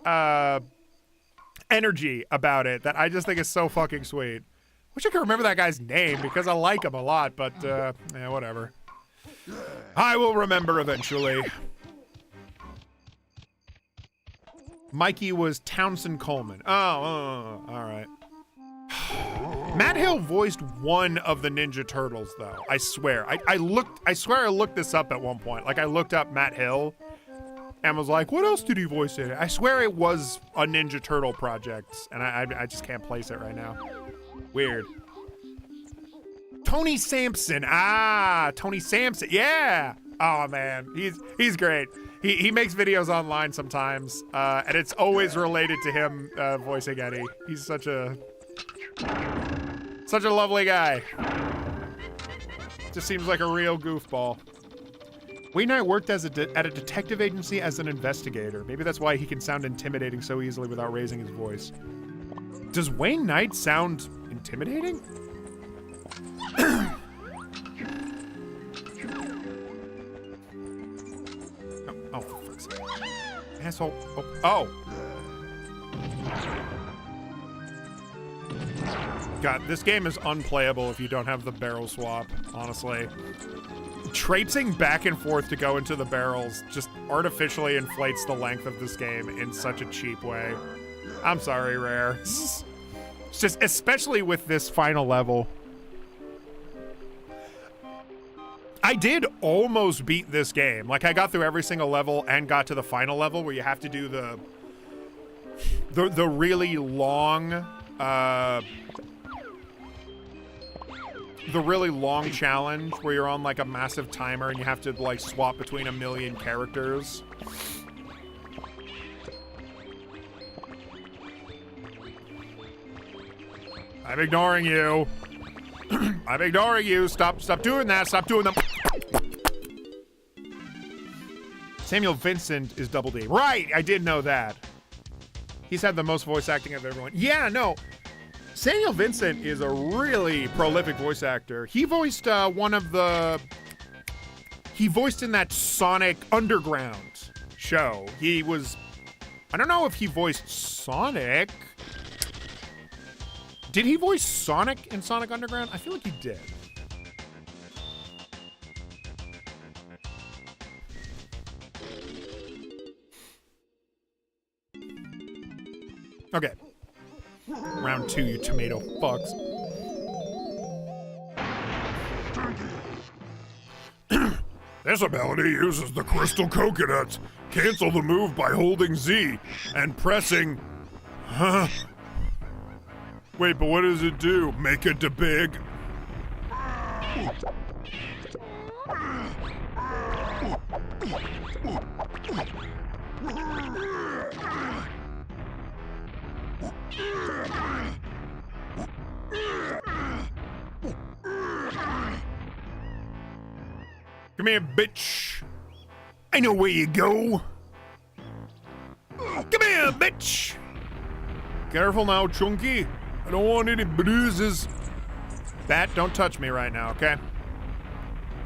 energy about it that I just think is so fucking sweet. Wish I could remember that guy's name because I like him a lot, but yeah, whatever. I will remember eventually. Mikey was Townsend Coleman. Oh, all right. Matt Hill voiced one of the Ninja Turtles, though. I swear. I swear I looked this up at one point. Like, I looked up Matt Hill and was like, what else did he voice in it? I swear it was a Ninja Turtle project, and I just can't place it right now. Weird. Tony Sampson. Ah, Tony Sampson. Yeah. Oh, man. He's great. He makes videos online sometimes, and it's always related to him voicing Eddie. He's such a lovely guy. Just seems like a real goofball. Wayne Knight worked at a detective agency as an investigator. Maybe that's why he can sound intimidating so easily without raising his voice. Does Wayne Knight sound intimidating? Oh, for fuck's sake. Asshole. Oh. God, this game is unplayable if you don't have the barrel swap, honestly. Traipsing back and forth to go into the barrels just artificially inflates the length of this game in such a cheap way. I'm sorry, Rare. It's just, especially with this final level. I did almost beat this game. Like, I got through every single level and got to the final level where you have to do the really long, the really long challenge where you're on like a massive timer and you have to like swap between 1 million characters. I'm ignoring you. I'm ignoring you. Stop doing that. Stop doing them. Samuel Vincent is Double D. Right, I did know that. He's had the most voice acting of everyone. Yeah, no. Samuel Vincent is a really prolific voice actor. He voiced he voiced in that Sonic Underground show. He was, I don't know if he voiced Sonic. Did he voice Sonic in Sonic Underground? I feel like he did. Okay. Round 2, you tomato fucks. This ability uses the crystal coconuts. Cancel the move by holding Z and pressing... Huh? Wait, but what does it do? Make it to big? Come here, bitch. I know where you go. Come here, bitch. Careful now, Chunky. I don't want any bruises. Bat, don't touch me right now, okay?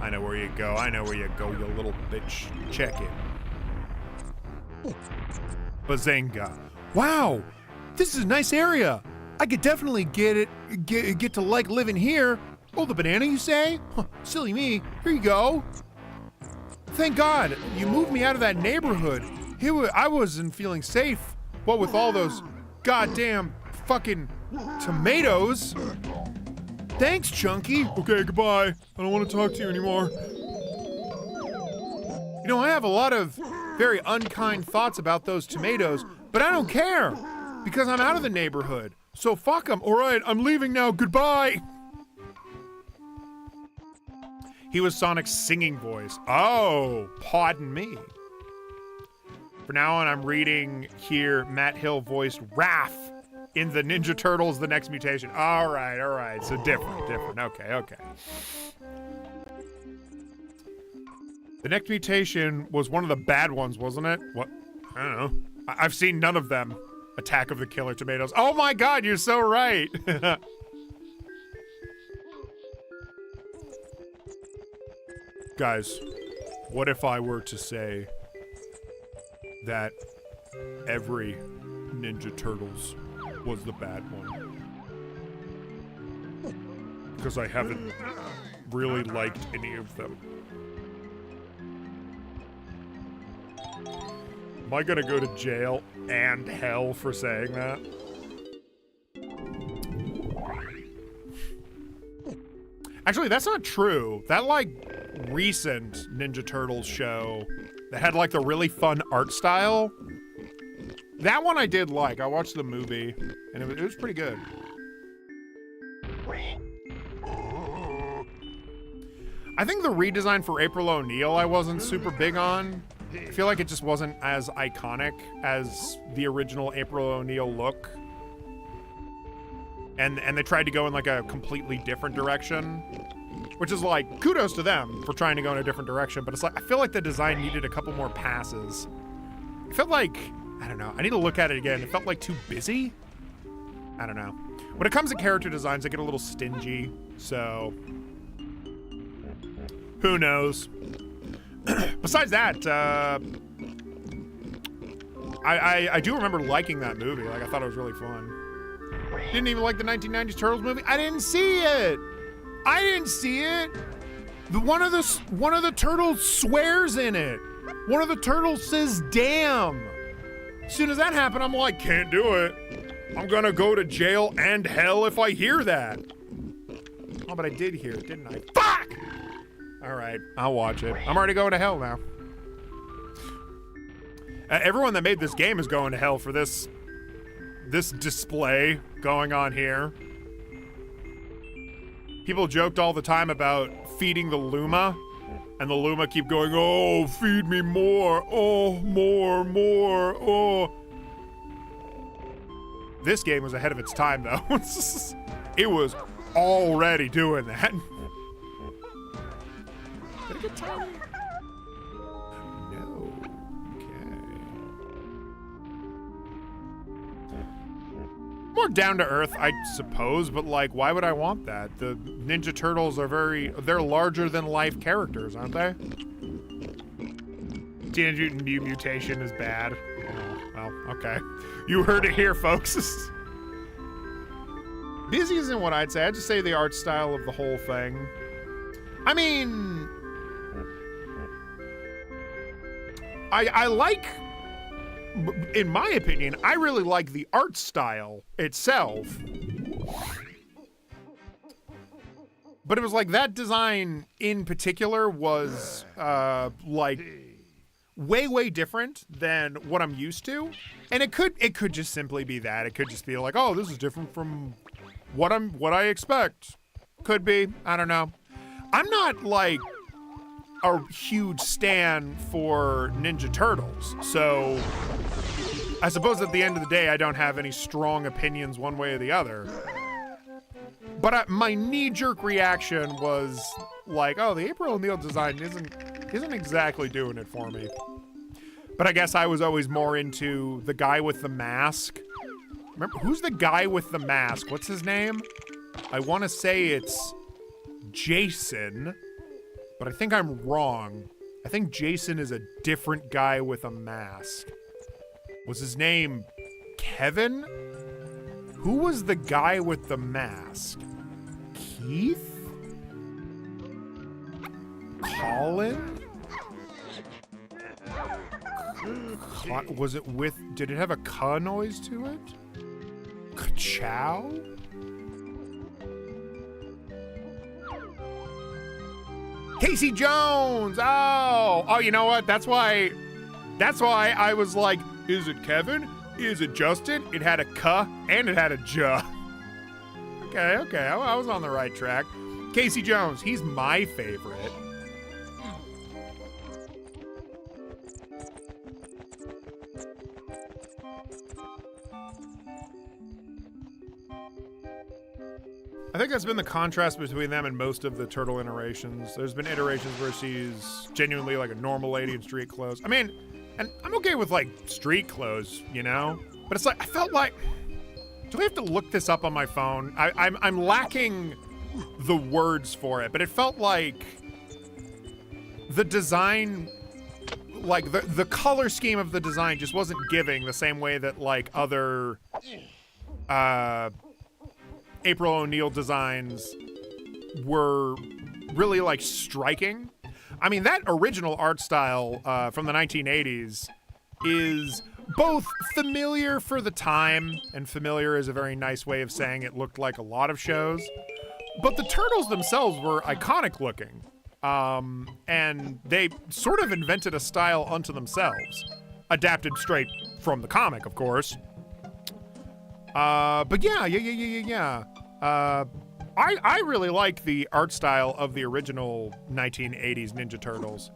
I know where you go. I know where you go, you little bitch. Check it. Bazinga. Wow, this is a nice area. I could definitely get to like living here. Oh, the banana, you say? Huh, silly me. Here you go. Thank God you moved me out of that neighborhood. I wasn't feeling safe. What with all those goddamn fucking tomatoes. Thanks, Chunky. Okay, goodbye. I don't want to talk to you anymore. You know, I have a lot of very unkind thoughts about those tomatoes, but I don't care because I'm out of the neighborhood. So fuck them. All right, I'm leaving now. Goodbye. He was Sonic's singing voice. Oh, pardon me. For now on, I'm reading here Matt Hill voiced Raph in the Ninja Turtles The Next Mutation. All right. So different. Okay. The Next Mutation was one of the bad ones, wasn't it? What? I don't know. I've seen none of them. Attack of the Killer Tomatoes. Oh my God, you're so right. Guys, what if I were to say that every Ninja Turtles was the bad one? Because I haven't really liked any of them. Am I gonna go to jail and hell for saying that? Actually, that's not true. That, like, recent Ninja Turtles show that had, like, the really fun art style, that one I did like. I watched the movie, and it was pretty good. I think the redesign for April O'Neil I wasn't super big on. I feel like it just wasn't as iconic as the original April O'Neil look. And they tried to go in like a completely different direction, which is like, kudos to them for trying to go in a different direction, but it's like, I feel like the design needed a couple more passes. It felt like, I don't know, I need to look at it again. It felt like too busy. I don't know. When it comes to character designs, I get a little stingy, so who knows? Besides that, I do remember liking that movie. Like, I thought it was really fun. Didn't even like the 1990s Turtles movie. I didn't see it. I didn't see it. One of the turtles swears in it. One of the turtles says "damn." As soon as that happened, I'm like, can't do it. I'm gonna go to jail and hell if I hear that. Oh, but I did hear it, didn't I? Fuck! All right, I'll watch it. I'm already going to hell now. Everyone that made this game is going to hell for this display going on here. People joked all the time about feeding the Luma, and the Luma keep going, oh, feed me more, oh, more, oh. This game was ahead of its time, though. It was already doing that. Did I get time? No. Okay. More down to earth, I suppose, but like, why would I want that? The Ninja Turtles are they're larger than life characters, aren't they? Teenage Mutant Mutation is bad. Oh, well, okay. You heard it here, folks. Busy isn't what I'd say. I'd just say the art style of the whole thing. I mean, I like, in my opinion, I really like the art style itself. But it was like that design in particular was like way different than what I'm used to. And it could just simply be that. It could just be like, oh, this is different from what I expect. Could be. I don't know. I'm not like a huge stan for Ninja Turtles, so I suppose at the end of the day I don't have any strong opinions one way or the other. But my knee-jerk reaction was like, oh, the April O'Neil design isn't exactly doing it for me. But I guess I was always more into the guy with the mask. Remember, who's the guy with the mask? What's his name? I want to say it's Jason, but I think I'm wrong. I think Jason is a different guy with a mask. Was his name Kevin? Who was the guy with the mask? Keith? Colin? Was it with, did it have a K noise to it? Ka-chow? Casey Jones! Oh, you know what? That's why I was like, is it Kevin? Is it Justin? It had a K and it had a J. Okay, I was on the right track. Casey Jones, he's my favorite. I think that's been the contrast between them and most of the Turtle iterations. There's been iterations where she's genuinely like a normal lady in street clothes. I mean, and I'm okay with like street clothes, you know? But it's like, I felt like, do I have to look this up on my phone? I'm lacking the words for it, but it felt like the design, like the color scheme of the design just wasn't giving the same way that like other April O'Neil designs were really like striking. I mean, that original art style from the 1980s is both familiar for the time, and familiar is a very nice way of saying it looked like a lot of shows, But the turtles themselves were iconic looking. And they sort of invented a style unto themselves. Adapted straight from the comic, of course. But yeah. I really like the art style of the original 1980s Ninja Turtles.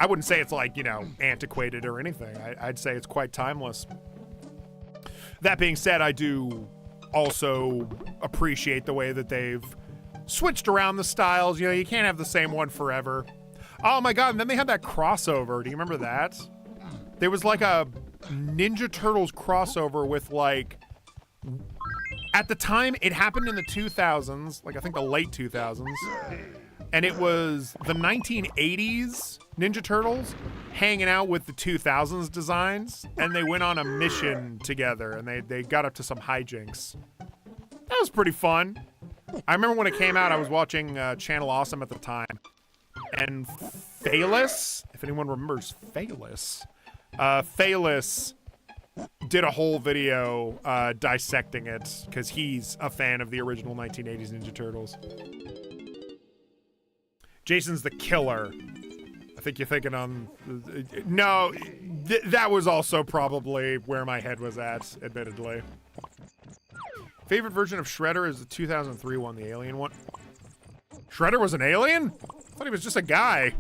I wouldn't say it's like, you know, antiquated or anything. I'd say it's quite timeless. That being said, I do also appreciate the way that they've switched around the styles. You know, you can't have the same one forever. Oh my God, and then they had that crossover. Do you remember that? There was like a Ninja Turtles crossover with like, at the time, it happened in the 2000s, like I think the late 2000s. And it was the 1980s Ninja Turtles hanging out with the 2000s designs. And they went on a mission together and they got up to some hijinks. That was pretty fun. I remember when it came out, I was watching Channel Awesome at the time. And Phaelus, if anyone remembers Phaelus, Phaelus did a whole video dissecting it because he's a fan of the original 1980s Ninja Turtles. Jason's the killer. I think you're thinking on... No, that was also probably where my head was at, admittedly. Favorite version of Shredder is the 2003 one, the alien one. Shredder was an alien? I thought he was just a guy.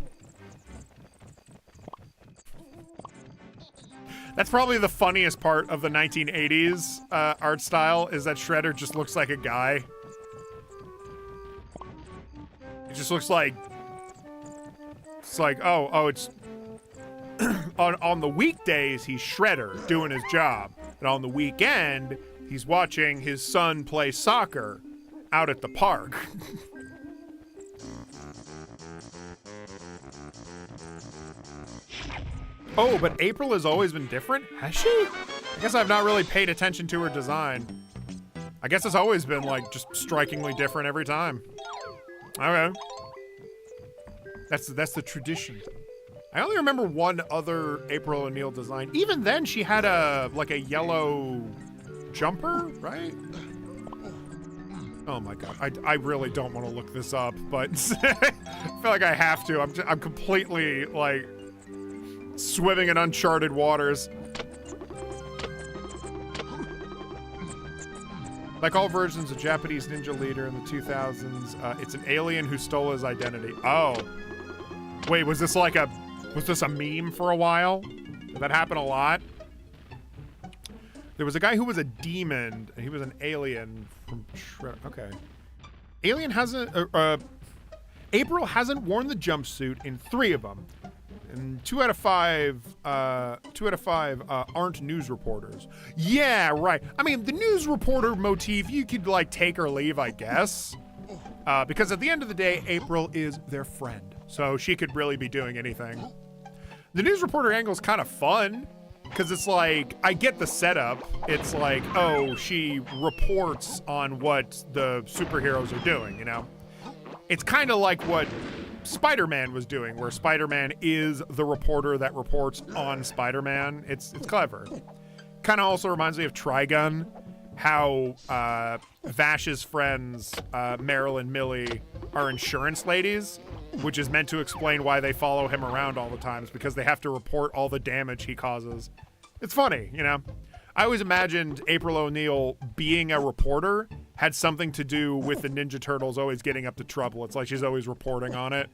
That's probably the funniest part of the 1980s art style, is that Shredder just looks like a guy. It just looks like... It's like, oh, it's... on the weekdays, he's Shredder, doing his job. And on the weekend, he's watching his son play soccer out at the park. Oh, but April has always been different? Has she? I guess I've not really paid attention to her design. I guess it's always been, like, just strikingly different every time. Okay. That's the tradition. I only remember one other April O'Neil design. Even then, she had a yellow jumper, right? Oh my God, I really don't want to look this up, but I feel like I have to. I'm completely, like, swimming in uncharted waters. Like all versions of Japanese ninja leader in the 2000s, it's an alien who stole his identity. Oh. Wait, was this a meme for a while? Did that happen a lot? There was a guy who was a demon, and he was an alien from Shredder. Okay. April hasn't worn the jumpsuit in 3 of them. And 2 out of 5 aren't news reporters. Yeah, right. I mean, the news reporter motif, you could, like, take or leave, I guess. Because at the end of the day, April is their friend. So she could really be doing anything. The news reporter angle is kind of fun. Because it's like, I get the setup. It's like, oh, she reports on what the superheroes are doing, you know? It's kind of like what Spider-Man was doing, where Spider-Man is the reporter that reports on Spider-Man. It's clever. Kind of also reminds me of Trigun, how Vash's friends, Meryl and Millie, are insurance ladies, which is meant to explain why they follow him around all the times, because they have to report all the damage he causes. It's funny, you know? I always imagined April O'Neil being a reporter had something to do with the Ninja Turtles always getting up to trouble. It's like she's always reporting on it.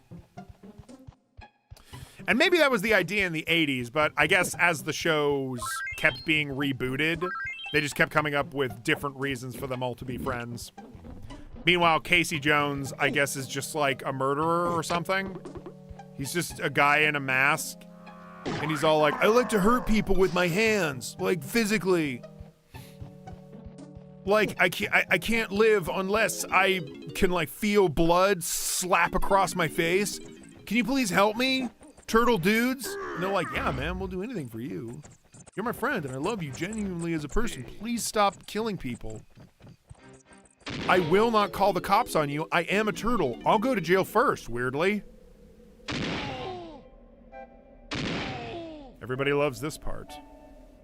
And maybe that was the idea in the 80s, but I guess as the shows kept being rebooted, they just kept coming up with different reasons for them all to be friends. Meanwhile, Casey Jones, I guess, is just like a murderer or something. He's just a guy in a mask. And he's all like, I like to hurt people with my hands, like physically. Like, I can't live unless I can, like, feel blood slap across my face. Can you please help me, turtle dudes? And they're like, yeah, man, we'll do anything for you. You're my friend, and I love you genuinely as a person. Please stop killing people. I will not call the cops on you. I am a turtle. I'll go to jail first, weirdly. Everybody loves this part.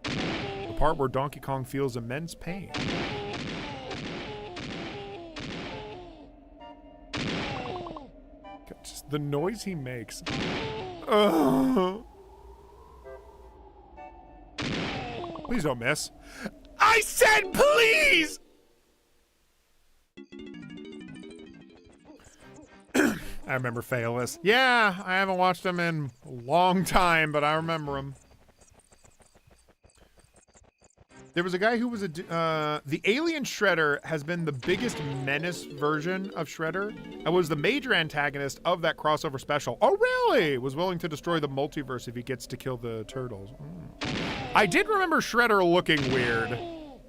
The part where Donkey Kong feels immense pain. Just the noise he makes. Ugh. Please don't miss. I said please! I remember Phaelus. Yeah, I haven't watched him in a long time, but I remember him. There was a guy who was the alien Shredder has been the biggest menace version of Shredder and was the major antagonist of that crossover special. Oh, really? Was willing to destroy the multiverse if he gets to kill the turtles. I did remember Shredder looking weird.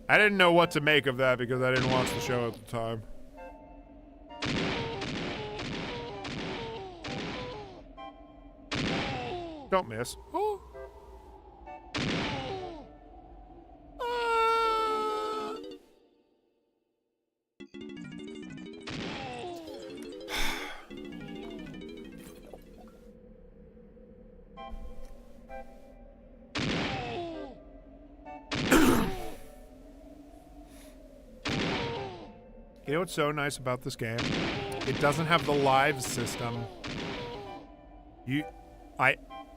I didn't know what to make of that because I didn't watch the show at the time. Don't miss. Oh. You know what's so nice about this game? It doesn't have the live system.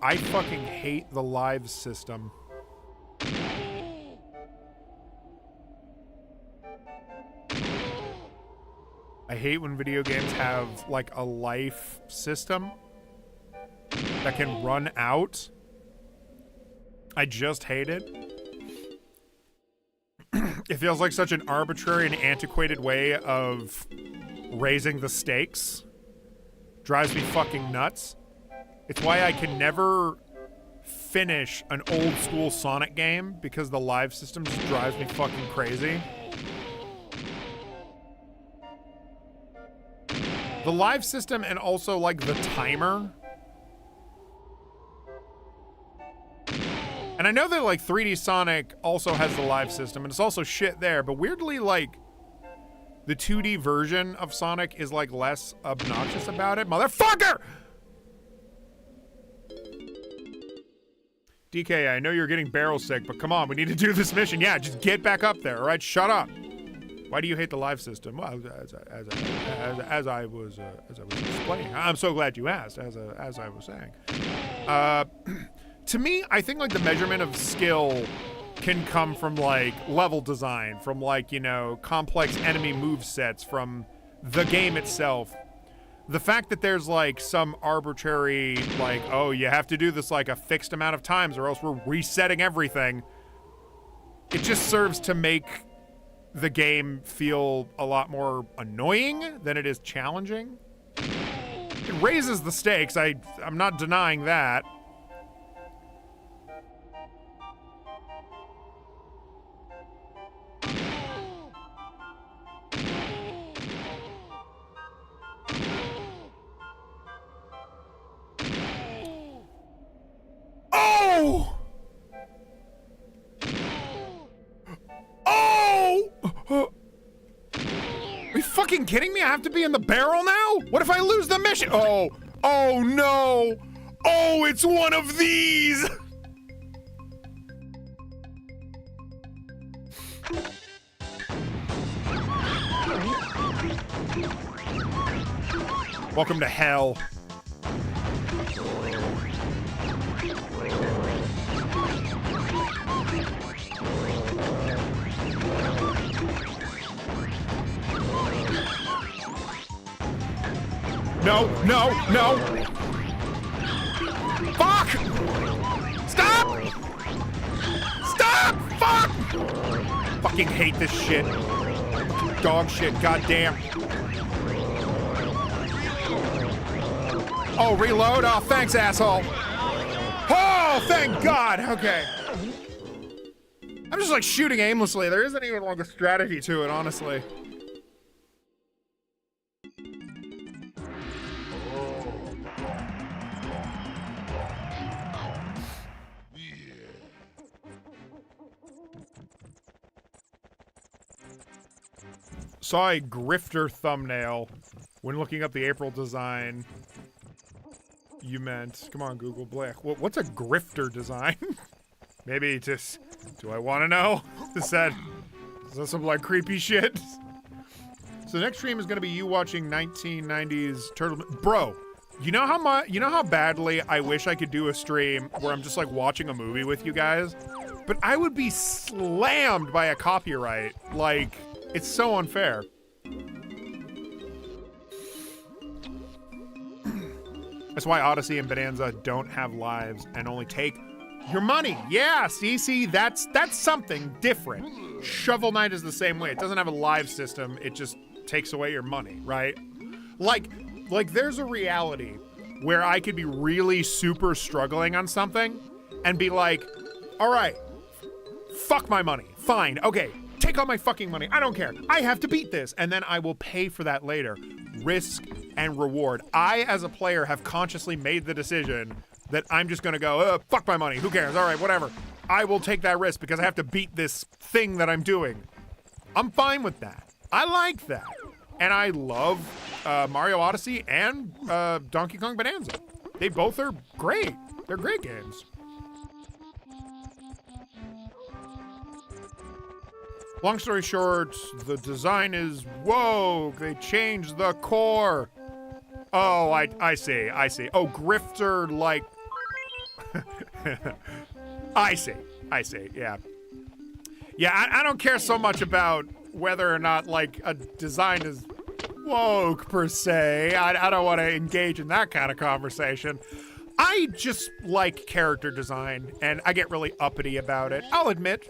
I fucking hate the live system. I hate when video games have like a life system that can run out. I just hate it. It feels like such an arbitrary and antiquated way of raising the stakes. Drives me fucking nuts. It's why I can never finish an old school Sonic game because the live system just drives me fucking crazy. The live system and also like the timer. And I know that like 3D Sonic also has the live system and it's also shit there, but weirdly like the 2D version of Sonic is like less obnoxious about it. Motherfucker! DK, I know you're getting barrel sick, but come on, we need to do this mission. Yeah, just get back up there, all right? Shut up. Why do you hate the live system? Well, as I was explaining, I'm so glad you asked. As I was saying, to me, I think like the measurement of skill can come from like level design, from like, you know, complex enemy move sets, from the game itself. The fact that there's like some arbitrary, like, oh, you have to do this like a fixed amount of times or else we're resetting everything. It just serves to make the game feel a lot more annoying than it is challenging. It raises the stakes. I'm not denying that. Oh! Oh! Are you fucking kidding me? I have to be in the barrel now? What if I lose the mission? Oh. Oh no. Oh, it's one of these. Welcome to hell. No, no, no! Fuck! Stop! Stop! Fuck! Fucking hate this shit. Dog shit, goddamn. Oh, reload? Oh, thanks, asshole. Oh, thank God. Okay. I'm just like shooting aimlessly. There isn't even like a strategy to it, honestly. Saw a grifter thumbnail when looking up the April design. You meant, come on, Google Black. What's a grifter design? Maybe just, do I want to know? Is that some like creepy shit? So the next stream is going to be you watching 1990s Turtle. Bro, You know how much, you know how badly I wish I could do a stream where I'm just like watching a movie with you guys, but I would be slammed by a copyright. Like, it's so unfair. That's why Odyssey and Bonanza don't have lives and only take your money. Yeah, see, that's something different. Shovel Knight is the same way. It doesn't have a live system. It just takes away your money, right? Like there's a reality where I could be really super struggling on something and be like, all right, fuck my money. Fine, okay, take all my fucking money. I don't care. I have to beat this. And then I will pay for that later. Risk and reward. I, as a player, have consciously made the decision that I'm just gonna go, fuck my money. Who cares? All right, whatever. I will take that risk because I have to beat this thing that I'm doing. I'm fine with that. I like that. And I love Mario Odyssey and Donkey Kong Bonanza. They both are great. They're great games. Long story short, the design is woke. They changed the core. Oh, I see. Oh, grifter, like... I see, yeah. Yeah, I don't care so much about whether or not, like, a design is woke, per se. I don't want to engage in that kind of conversation. I just like character design, and I get really uppity about it. I'll admit,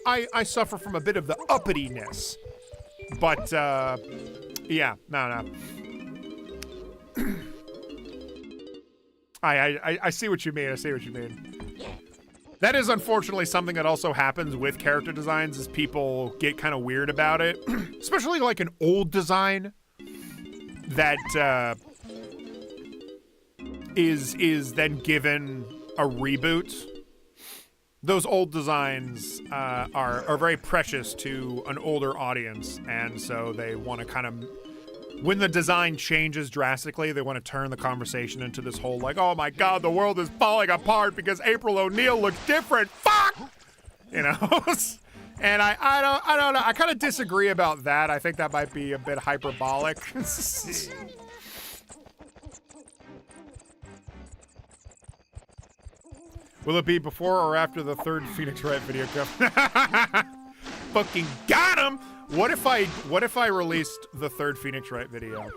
I suffer from a bit of the uppityness. But, yeah, no. I see what you mean. That is unfortunately something that also happens with character designs, is people get kind of weird about it. Especially like an old design that is then given a reboot. Those old designs are very precious to an older audience, and so they want to kind of, when the design changes drastically, they want to turn the conversation into this whole like, oh my god, the world is falling apart because April O'Neil looks different. Fuck! You know? And I don't know. I kind of disagree about that. I think that might be a bit hyperbolic. Will it be before or after the third Phoenix Wright video comes? Fucking got him! What if I released the third Phoenix Wright video?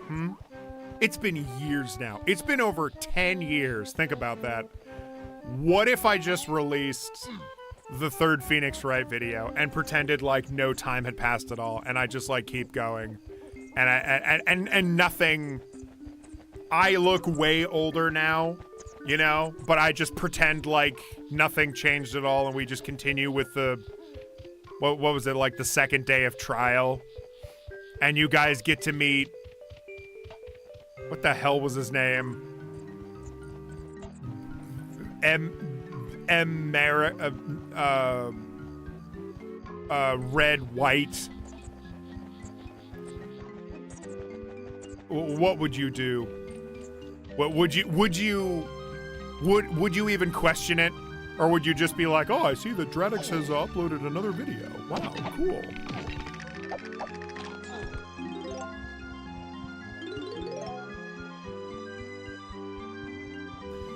It's been years now. It's been over 10 years. Think about that. What if I just released the third Phoenix Wright video and pretended like no time had passed at all, and I just like keep going, and nothing. I look way older now, you know, but I just pretend like nothing changed at all, and we just continue with the. What was it, like the second day of trial? And you guys get to meet... What the hell was his name? Red, white. What would you do? What would you even question it? Or would you just be like, oh, I see that Dreadix has uploaded another video. Wow, cool.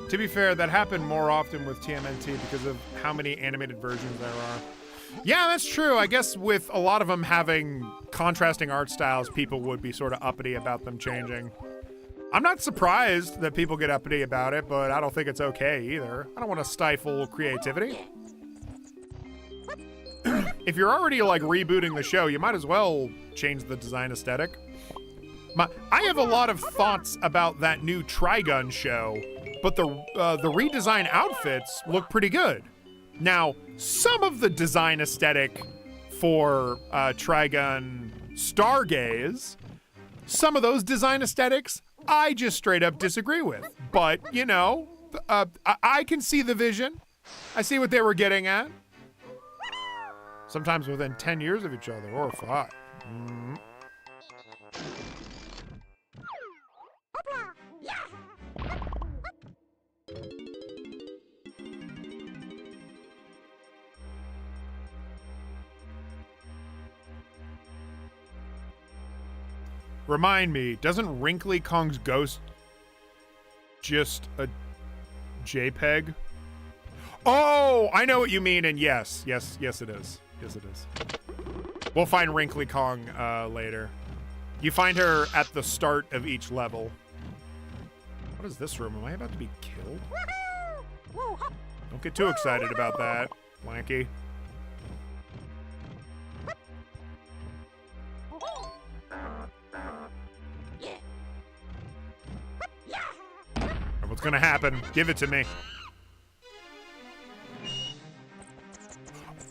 To be fair, that happened more often with TMNT because of how many animated versions there are. Yeah, that's true. I guess with a lot of them having contrasting art styles, people would be sort of uppity about them changing. I'm not surprised that people get uppity about it, but I don't think it's okay either. I don't want to stifle creativity. If you're already like rebooting the show, you might as well change the design aesthetic. I have a lot of thoughts about that new Trigun show, but the redesigned outfits look pretty good. Now, some of the design aesthetic for Trigun Stargaze, some of those design aesthetics, I just straight up disagree with. But, you know, I can see the vision. I see what they were getting at. Sometimes within 10 years of each other, or 5. Remind me, doesn't Wrinkly Kong's ghost just a JPEG? Oh, I know what you mean, and yes, it is. Yes, it is. We'll find Wrinkly Kong later. You find her at the start of each level. What is this room? Am I about to be killed? Don't get too excited about that, Lanky. What's gonna happen? Give it to me.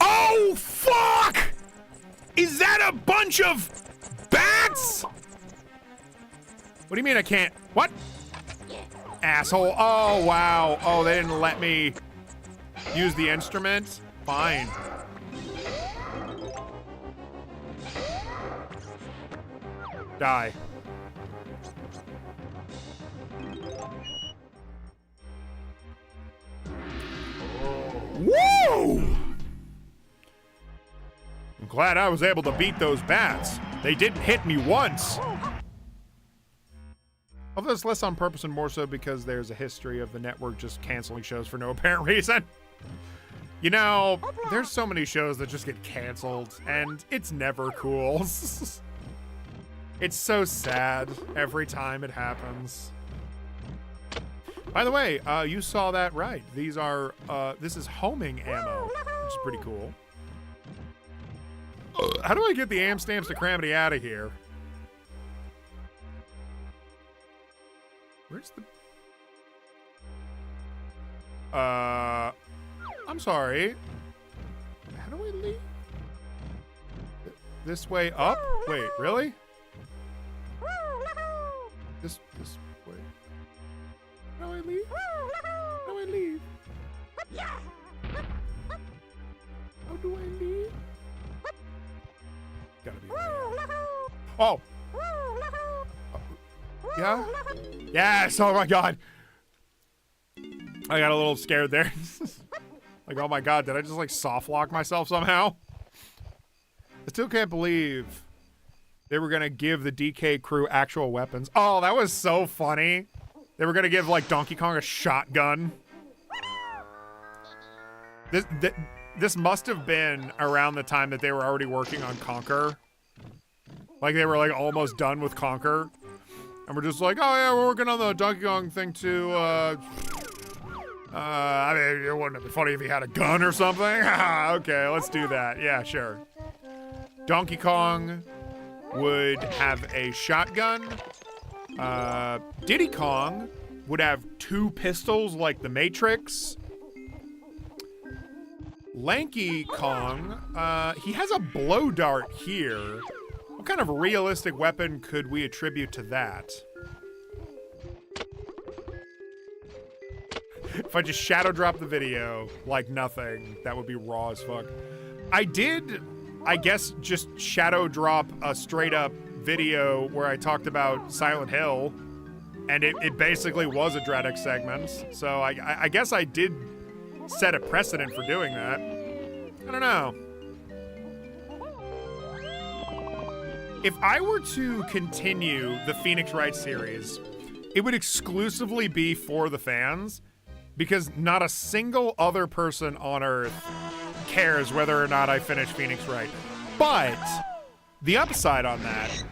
Oh, fuck! Is that a bunch of bats? What do you mean I can't? What? Asshole. Oh, wow. Oh, they didn't let me use the instrument? Fine. Die. Woo! I'm glad I was able to beat those bats. They didn't hit me once. Although it's less on purpose and more so because there's a history of the network just canceling shows for no apparent reason. You know, there's so many shows that just get canceled, and it's never cool. It's so sad every time it happens. By the way, you saw that right. These are, this is homing ammo, which is pretty cool. How do I get the am stamps to Cramity out of here? Where's the... I'm sorry. How do I leave? This way up? Wait, really? This way. How do I leave? How do I leave? How do I leave? Gotta be right. Oh! Yeah? Yes! Oh my god! I got a little scared there. Like, oh my god, did I just like soft lock myself somehow? I still can't believe they were gonna give the DK crew actual weapons. Oh, that was so funny. They were gonna give like Donkey Kong a shotgun. This must have been around the time that they were already working on Conquer. Like they were like almost done with Conquer. And we're just like, oh yeah, we're working on the Donkey Kong thing too. I mean, it wouldn't have been funny if he had a gun or something. Okay, let's do that. Yeah, sure. Donkey Kong would have a shotgun. Diddy Kong would have 2 pistols like the Matrix. Lanky Kong, he has a blow dart here. What kind of realistic weapon could we attribute to that? If I just shadow drop the video like nothing, that would be raw as fuck. I did, I guess, just shadow drop a straight up video where I talked about Silent Hill, and it basically was a Dreadix segment. So I guess I did set a precedent for doing that. I don't know. If I were to continue the Phoenix Wright series, it would exclusively be for the fans, because not a single other person on Earth cares whether or not I finish Phoenix Wright. But the upside on that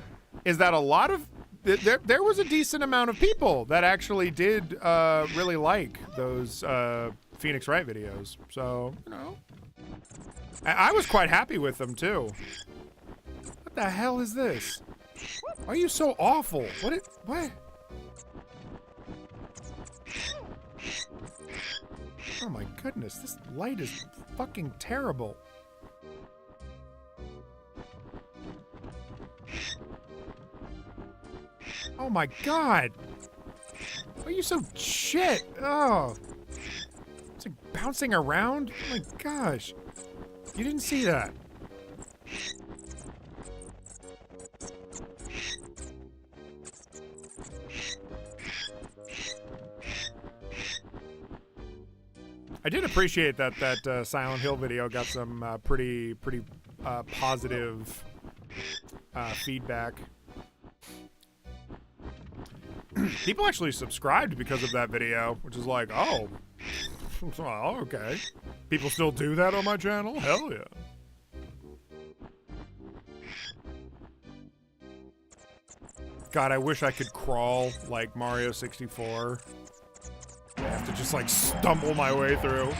is that a lot of there was a decent amount of people that actually did really like those Phoenix Wright videos. So, you know, I was quite happy with them too. What the hell is this? Why are you so awful? What? Oh my goodness, this light is fucking terrible. Oh my god! Why are you so shit? Oh. It's like bouncing around? Oh my gosh. You didn't see that. I did appreciate that Silent Hill video got some pretty positive feedback. People actually subscribed because of that video, which is like, oh, well, okay. People still do that on my channel? Hell yeah. God, I wish I could crawl like Mario 64. I have to just like stumble my way through.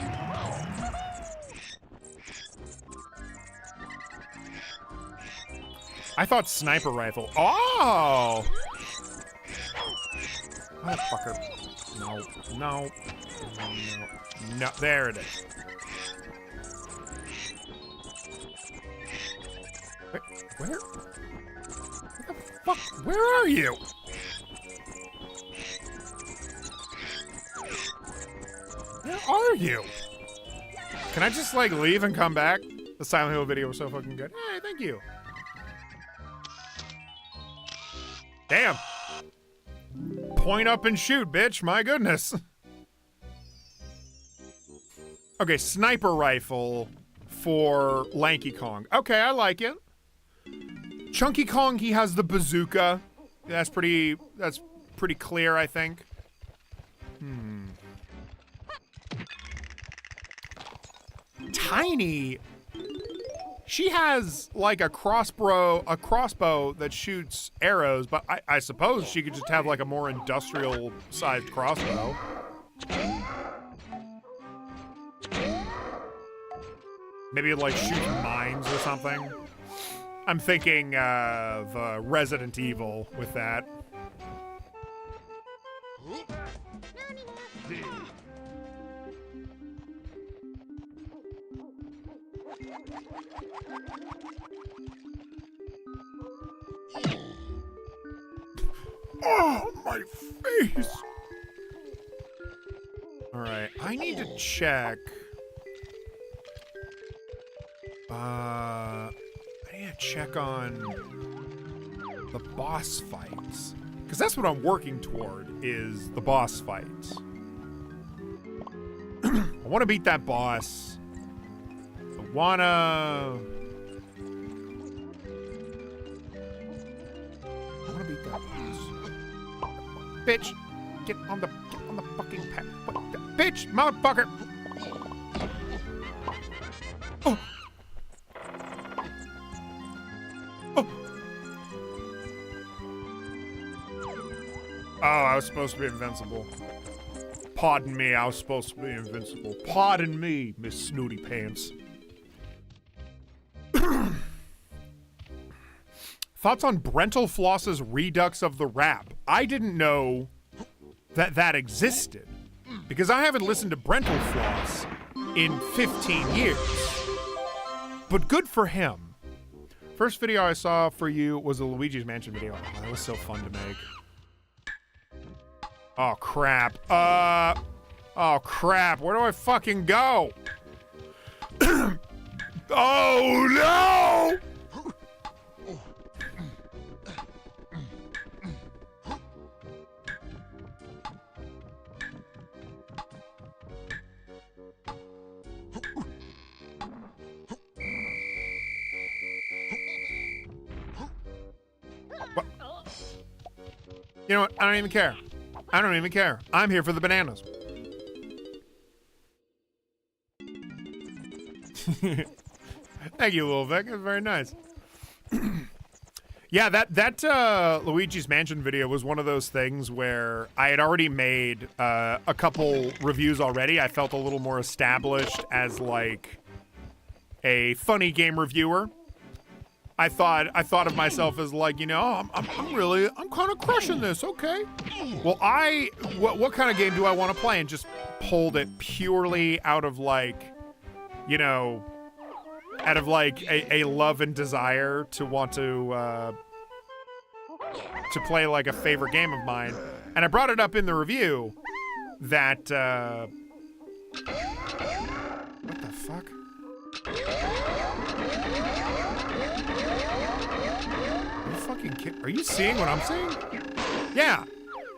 I thought sniper rifle. Oh! Motherfucker. No. No. No. No. There it is. Wait, where? What the fuck? Where are you? Where are you? Can I just like leave and come back? The Silent Hill video was so fucking good. Hey, thank you. Damn. Point up and shoot, bitch. My goodness. Okay, sniper rifle for Lanky Kong. Okay, I like it. Chunky Kong, he has the bazooka. That's pretty clear, I think. Tiny, she has like a crossbow that shoots arrows, but I suppose she could just have like a more industrial-sized crossbow. Maybe it like shoots mines or something. I'm thinking of Resident Evil with that. Oh, my face! Alright, I need to check. I need to check on the boss fights. Because that's what I'm working toward, is the boss fights. I want to beat that boss. I wanna beat that boss. Bitch, get on the fucking pad. What the, bitch, motherfucker. Oh. Oh. Oh, I was supposed to be invincible. Pardon me, I was supposed to be invincible. Pardon me, Miss Snooty Pants. Thoughts on Brental Floss's Redux of the Rap? I didn't know that existed, because I haven't listened to Brental Floss in 15 years. But good for him. First video I saw for you was the Luigi's Mansion video. Oh, that was so fun to make. Oh, crap. Oh, crap. Where do I fucking go? Oh, no! What? You know what? I don't even care. I don't even care. I'm here for the bananas. Thank you, Lil Vic. That's very nice. Yeah, that Luigi's Mansion video was one of those things where I had already made a couple reviews already. I felt a little more established as like a funny game reviewer. I thought of myself as like, you know, I'm kind of crushing this. Okay. Well, what kind of game do I want to play? And just pulled it purely out of like, you know, out of like a love and desire to want to play like a favorite game of mine. And I brought it up in the review that, what the fuck? Are you seeing what I'm seeing? Yeah.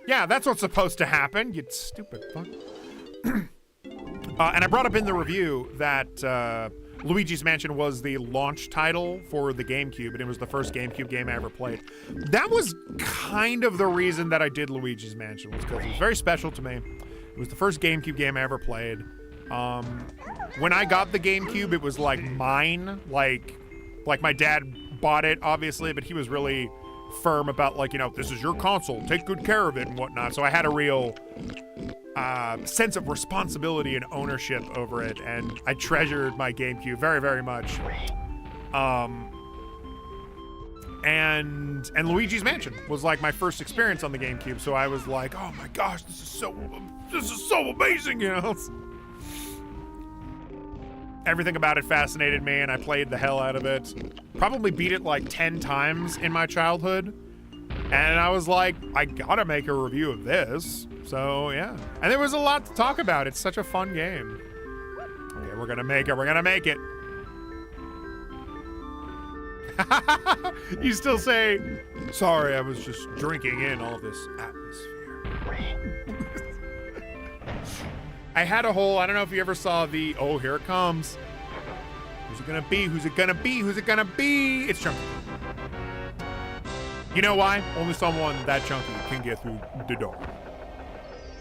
Yeah, that's what's supposed to happen, you stupid fuck. And I brought up in the review that Luigi's Mansion was the launch title for the GameCube, and it was the first GameCube game I ever played. That was kind of the reason that I did Luigi's Mansion, was because it was very special to me. It was the first GameCube game I ever played. When I got the GameCube, it was like mine. Like my dad bought it, obviously, but he was really firm about, like, you know, this is your console, take good care of it and whatnot. So I had a real sense of responsibility and ownership over it, and I treasured my GameCube very, very much. And Luigi's Mansion was like my first experience on the GameCube, so I was like, oh my gosh, this is so amazing, you know? Everything about it fascinated me, and I played the hell out of it. Probably beat it like 10 times in my childhood. And I was like, I gotta make a review of this. So, yeah. And there was a lot to talk about. It's such a fun game. Okay, we're gonna make it. We're gonna make it. You still say, sorry, I was just drinking in all this atmosphere. I had a whole, I don't know if you ever saw the, oh, here it comes. Who's it gonna be? Who's it gonna be? Who's it gonna be? It's Chunky. You know why? Only someone that chunky can get through the door.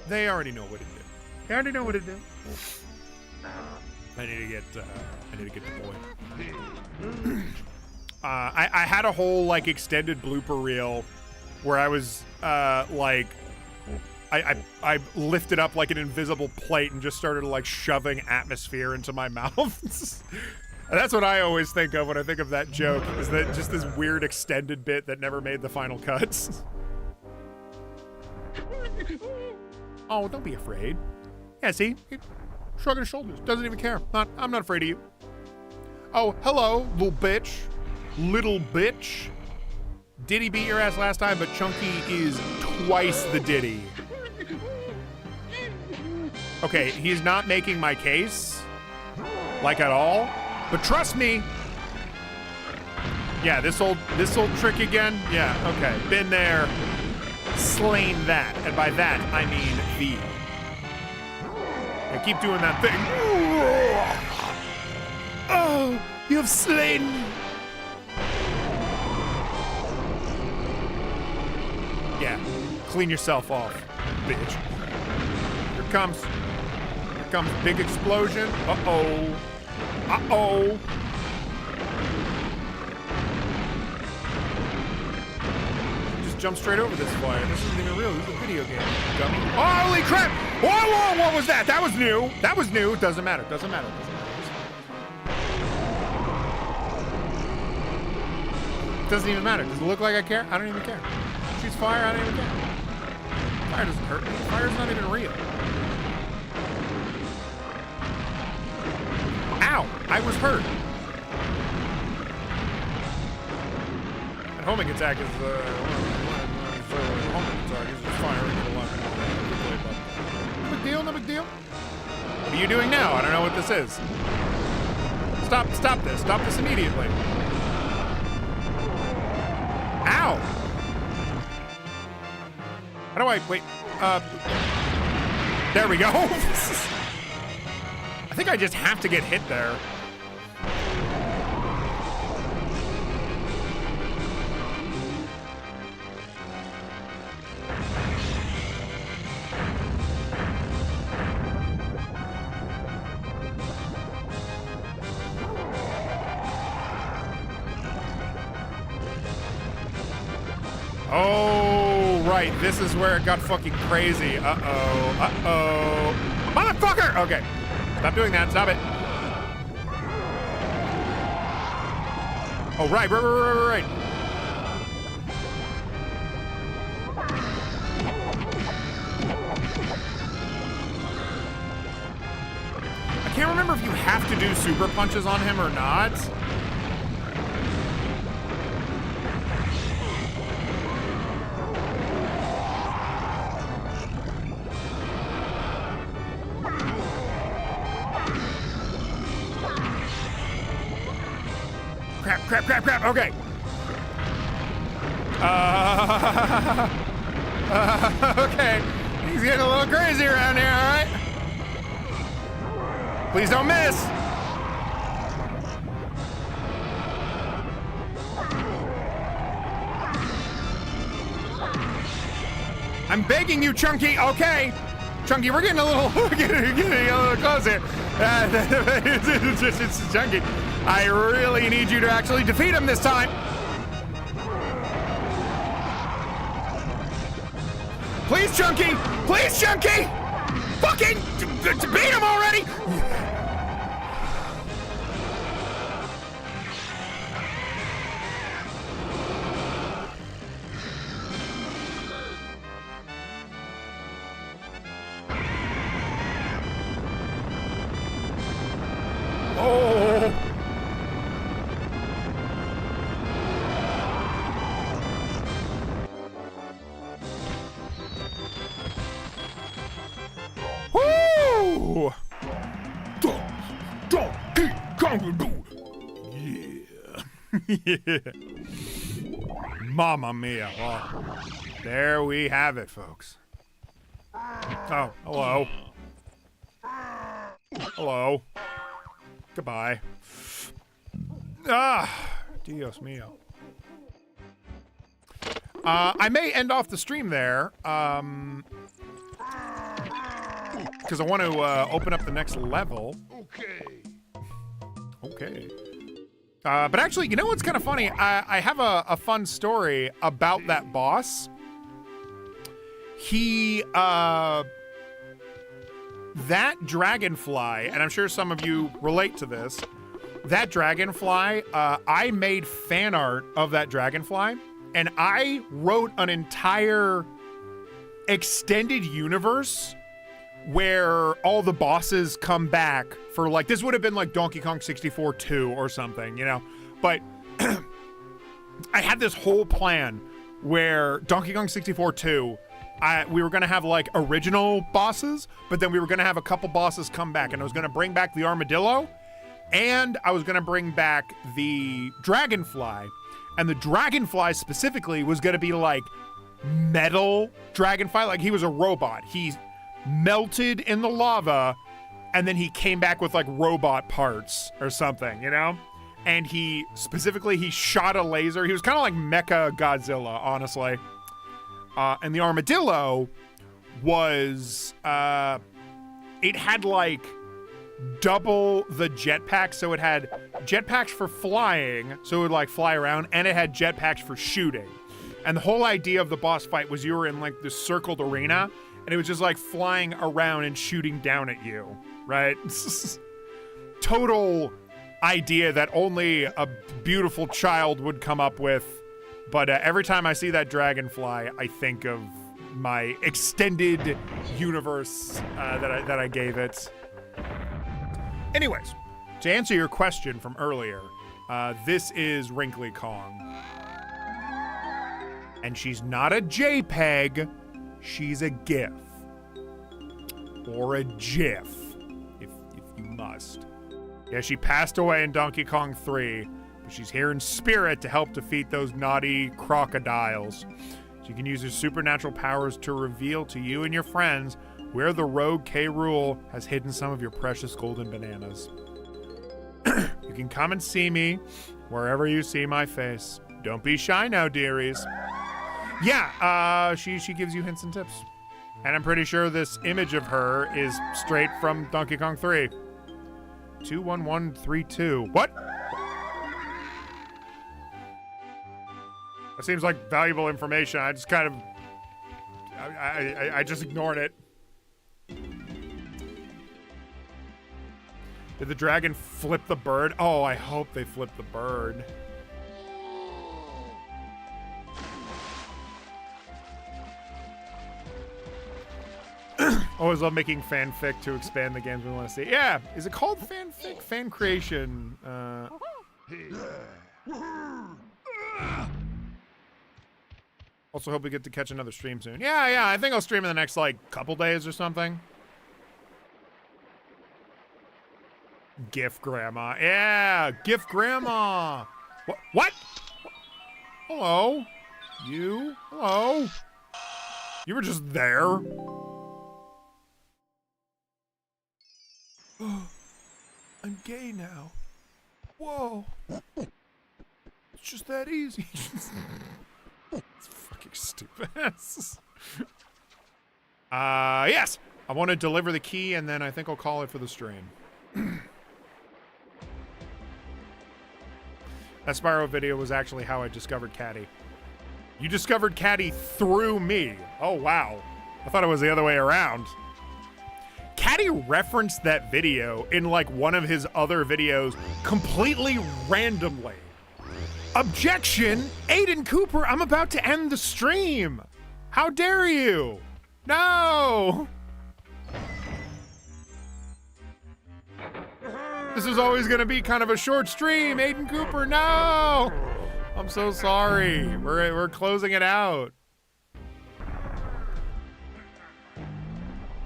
They already know what it did. They already know what it did. I need to get the boy. I had a whole, like, extended blooper reel where I was, like, I lifted up like an invisible plate and just started like shoving atmosphere into my mouth. And that's what I always think of when I think of that joke, is that just this weird extended bit that never made the final cuts. Oh, don't be afraid. Yeah, see? Shrugging his shoulders. Doesn't even care. I'm not afraid of you. Oh, hello, little bitch. Little bitch. Diddy beat your ass last time, but Chunky is twice the Diddy. Okay, he's not making my case, like, at all. But trust me. Yeah, this old trick again. Yeah, okay, been there, slain that, and by that I mean thee. I keep doing that thing. Oh, you have slain me. Yeah, clean yourself off, bitch. Here comes big explosion. Uh-oh. Uh-oh. Just jump straight over this fire. This isn't even real. This is a video game. Dummy. Holy crap! Whoa, what was that? That was new. That was new. Doesn't matter. Doesn't matter. Doesn't even matter. Does it look like I care? I don't even care. Shoots fire, I don't even care. Fire doesn't hurt me. Fire's not even real. Ow! I was hurt. And homing attack is homing attack is just firing at a lot. No big deal, no big deal. What are you doing now? I don't know what this is. Stop this. Stop this immediately. Ow! How do I, wait, there we go. I think I just have to get hit there. Oh, right, this is where it got fucking crazy. Uh-oh. Motherfucker! Okay. Stop doing that. Stop it. Oh, right. I can't remember if you have to do super punches on him or not. Crap, okay. Okay. He's getting a little crazy around here, all right? Please don't miss. I'm begging you, Chunky. Okay. Chunky, we're getting a little, getting a little close here. It's Chunky. I really need you to actually defeat him this time. Please, Chunky. Please, Chunky. Fucking beat him already. Oh! Woo! Donkey Kong. Yeah. Yeah. Mamma mia. Well, there we have it, folks. Oh, hello. Hello. Goodbye. Dios mio. I may end off the stream there, because I want to open up the next level. Okay. But actually, you know what's kind of funny? I have a fun story about that boss. He, that dragonfly, and I'm sure some of you relate to this, that dragonfly, I made fan art of that dragonfly, and I wrote an entire extended universe where all the bosses come back for, like, this would have been like Donkey Kong 64 2 or something, you know? But I had this whole plan where Donkey Kong 64 2, we were gonna have like original bosses, but then we were gonna have a couple bosses come back, and I was gonna bring back the armadillo, and I was gonna bring back the dragonfly, and the dragonfly specifically was gonna be like metal dragonfly, like he was a robot. He melted in the lava, and then he came back with like robot parts or something, you know? And he shot a laser. He was kind of like Mecha Godzilla, honestly. And the armadillo was, it had like double the jetpack. So it had jetpacks for flying, so it would like fly around, and it had jetpacks for shooting. And the whole idea of the boss fight was you were in like this circled arena, and it was just like flying around and shooting down at you, right? Total idea that only a beautiful child would come up with. But every time I see that dragonfly, I think of my extended universe that I gave it. Anyways, to answer your question from earlier, this is Wrinkly Kong. And she's not a JPEG, she's a GIF. Or a GIF, if you must. Yeah, she passed away in Donkey Kong 3, but she's here in spirit to help defeat those naughty crocodiles. She can use her supernatural powers to reveal to you and your friends where the rogue K. Rool has hidden some of your precious golden bananas. You can come and see me wherever you see my face. Don't be shy now, dearies. Yeah, she gives you hints and tips. And I'm pretty sure this image of her is straight from Donkey Kong 3. 21132. What? That seems like valuable information. I just kind of... I just ignored it. Did the dragon flip the bird? Oh, I hope they flip the bird. Always love making fanfic to expand the games we want to see. Yeah, is it called fanfic? Fan creation. Also hope we get to catch another stream soon. Yeah, I think I'll stream in the next, like, couple days or something. GIF Grandma. Yeah, GIF Grandma. What? Hello? You? Hello? You were just there? I'm gay now. Whoa. It's just that easy. It's fucking stupid. Yes! I want to deliver the key, and then I think I'll call it for the stream. That Spyro video was actually how I discovered Caddy. You discovered Caddy through me. Oh, wow. I thought it was the other way around. Caddy referenced that video in like one of his other videos completely randomly. Objection! Aiden Cooper, I'm about to end the stream. How dare you? No! This is always gonna be kind of a short stream, Aiden Cooper, no! I'm so sorry. We're closing it out.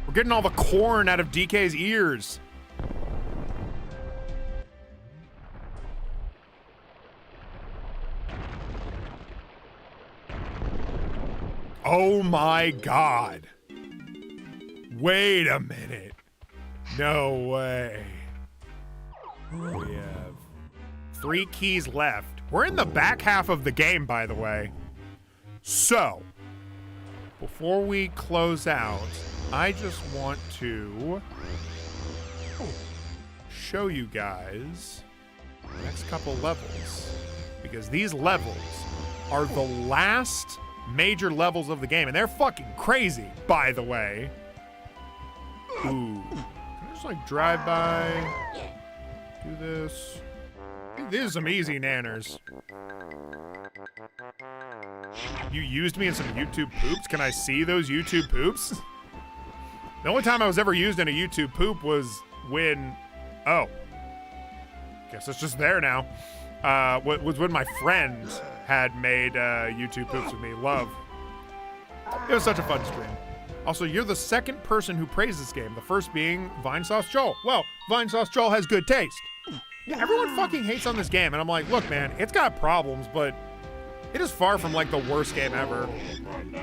We're getting all the corn out of DK's ears. Oh my God. Wait a minute. No way. We have 3 keys left. We're in the back half of the game, by the way. So, before we close out, I just want to show you guys the next couple levels. Because these levels are the last major levels of the game. And they're fucking crazy, by the way. Ooh. Can I just like drive by? Do this. These are some easy nanners. You used me in some YouTube poops? Can I see those YouTube poops? The only time I was ever used in a YouTube poop was when... Oh. Guess it's just there now. Was when my friend had made YouTube poops with me. Love. It was such a fun stream. Also, you're the second person who praised this game. The first being Vine Sauce Joel. Well, Vine Sauce Joel has good taste. Yeah, everyone fucking hates on this game, and I'm like, look, man, it's got problems, but it is far from like the worst game ever.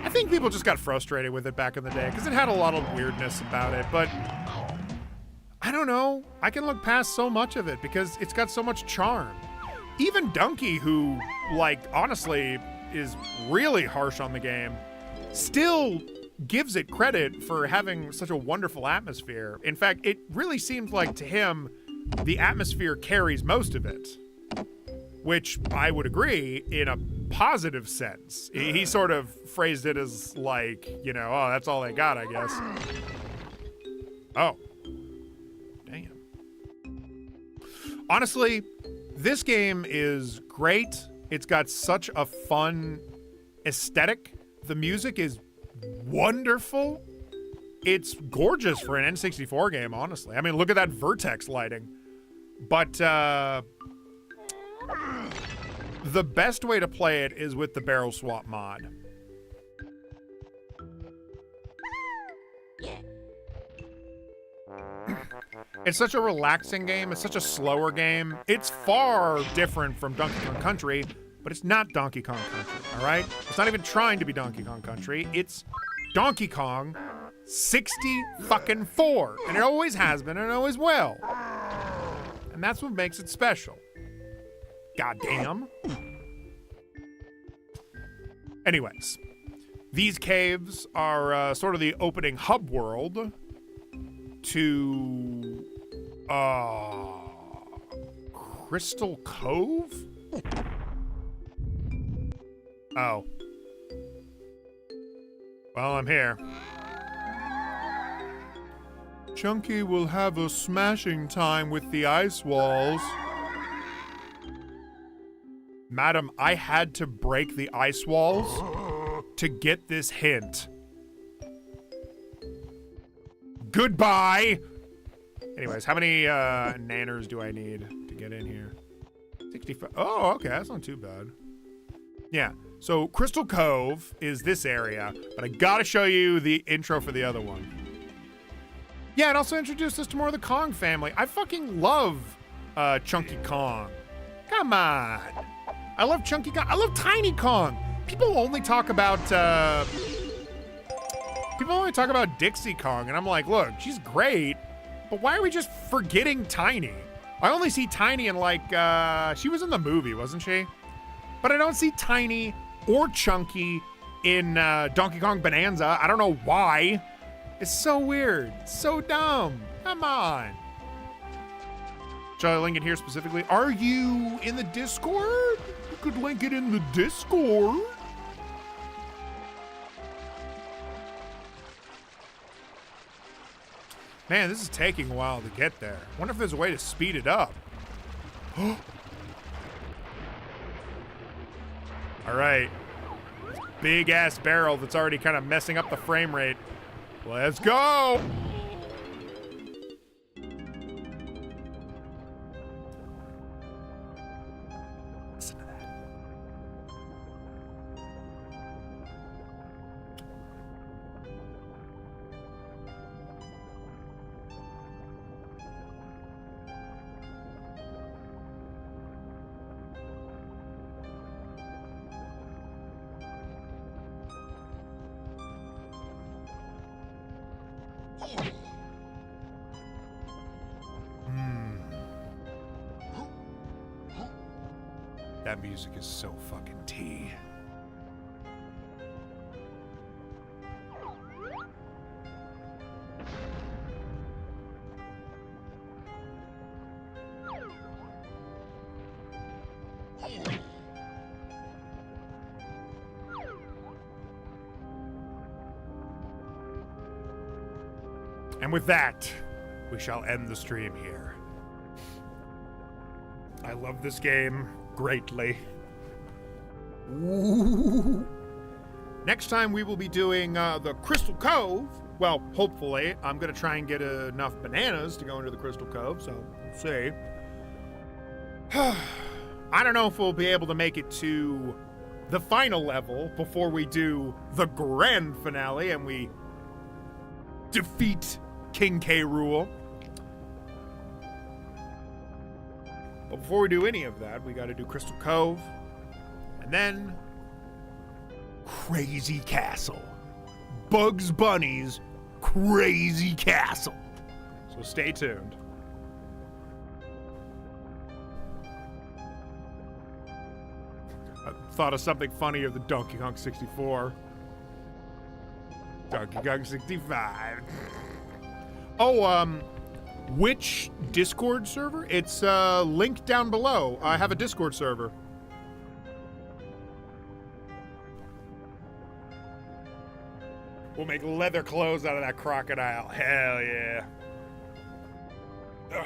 I think people just got frustrated with it back in the day because it had a lot of weirdness about it, but I don't know. I can look past so much of it because it's got so much charm. Even Donkey, who, like, honestly is really harsh on the game, still gives it credit for having such a wonderful atmosphere. In fact, it really seems like to him, the atmosphere carries most of it, which I would agree in a positive sense. He sort of phrased it as like, you know, oh, that's all they got, I guess. Oh. Damn. Honestly, this game is great. It's got such a fun aesthetic. The music is wonderful. It's gorgeous for an N64 game, honestly. I mean, look at that vertex lighting. But the best way to play it is with the barrel swap mod. It's such a relaxing game. It's such a slower game. It's far different from Donkey Kong Country, but it's not Donkey Kong Country, all right? It's not even trying to be Donkey Kong Country. It's Donkey Kong 64, and it always has been and it always will. And that's what makes it special. Goddamn. Anyways, these caves are sort of the opening hub world to Crystal Cove? Oh. Well, I'm here. Chunky will have a smashing time with the ice walls. Madam, I had to break the ice walls to get this hint. Goodbye! Anyways, how many nanners do I need to get in here? 65. Oh, okay, that's not too bad. Yeah, so Crystal Cove is this area, but I gotta show you the intro for the other one. Yeah, and also introduce us to more of the Kong family. I fucking love Chunky Kong. Come on. I love Chunky Kong. I love Tiny Kong. People only talk about Dixie Kong, and I'm like, look, she's great, but why are we just forgetting Tiny? I only see Tiny in like, she was in the movie, wasn't she? But I don't see Tiny or Chunky in Donkey Kong Bonanza. I don't know why. It's so weird. So dumb. Come on. Should I link it here specifically? Are you in the Discord? You could link it in the Discord. Man, this is taking a while to get there. Wonder if there's a way to speed it up. All right. Big ass barrel that's already kind of messing up the frame rate. Let's go. Listen to that. That music is so fucking tea. And with that, we shall end the stream here. I love this game greatly. Ooh. Next time we will be doing the Crystal Cove. Well, hopefully. I'm going to try and get enough bananas to go into the Crystal Cove, so we'll see. I don't know if we'll be able to make it to the final level before we do the grand finale and we defeat King K. Rool. But before we do any of that, we got to do Crystal Cove. And then Crazy Castle. Bugs Bunny's Crazy Castle. So stay tuned. I thought of something funny of the Donkey Kong 64. Donkey Kong 65. Oh, which Discord server? It's linked down below. I have a Discord server. We'll make leather clothes out of that crocodile. Hell yeah. Ugh.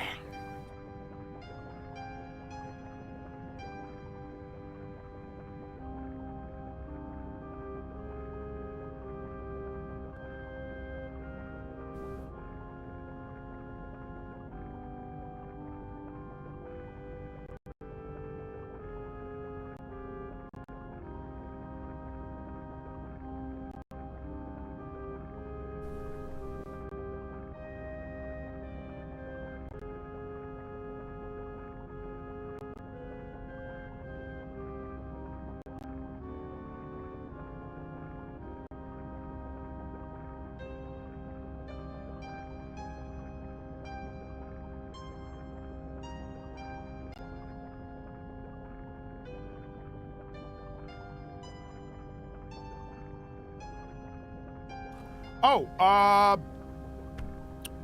Oh,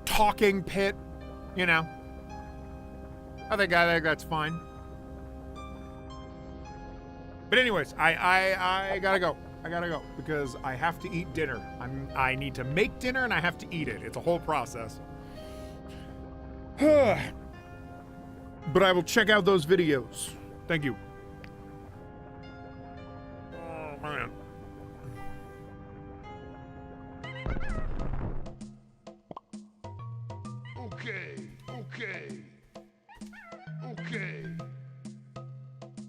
talking pit, you know. I think that's fine. But anyways, I gotta go. I gotta go because I have to eat dinner. I need to make dinner and I have to eat it. It's a whole process. But I will check out those videos. Thank you. Oh man. Okay.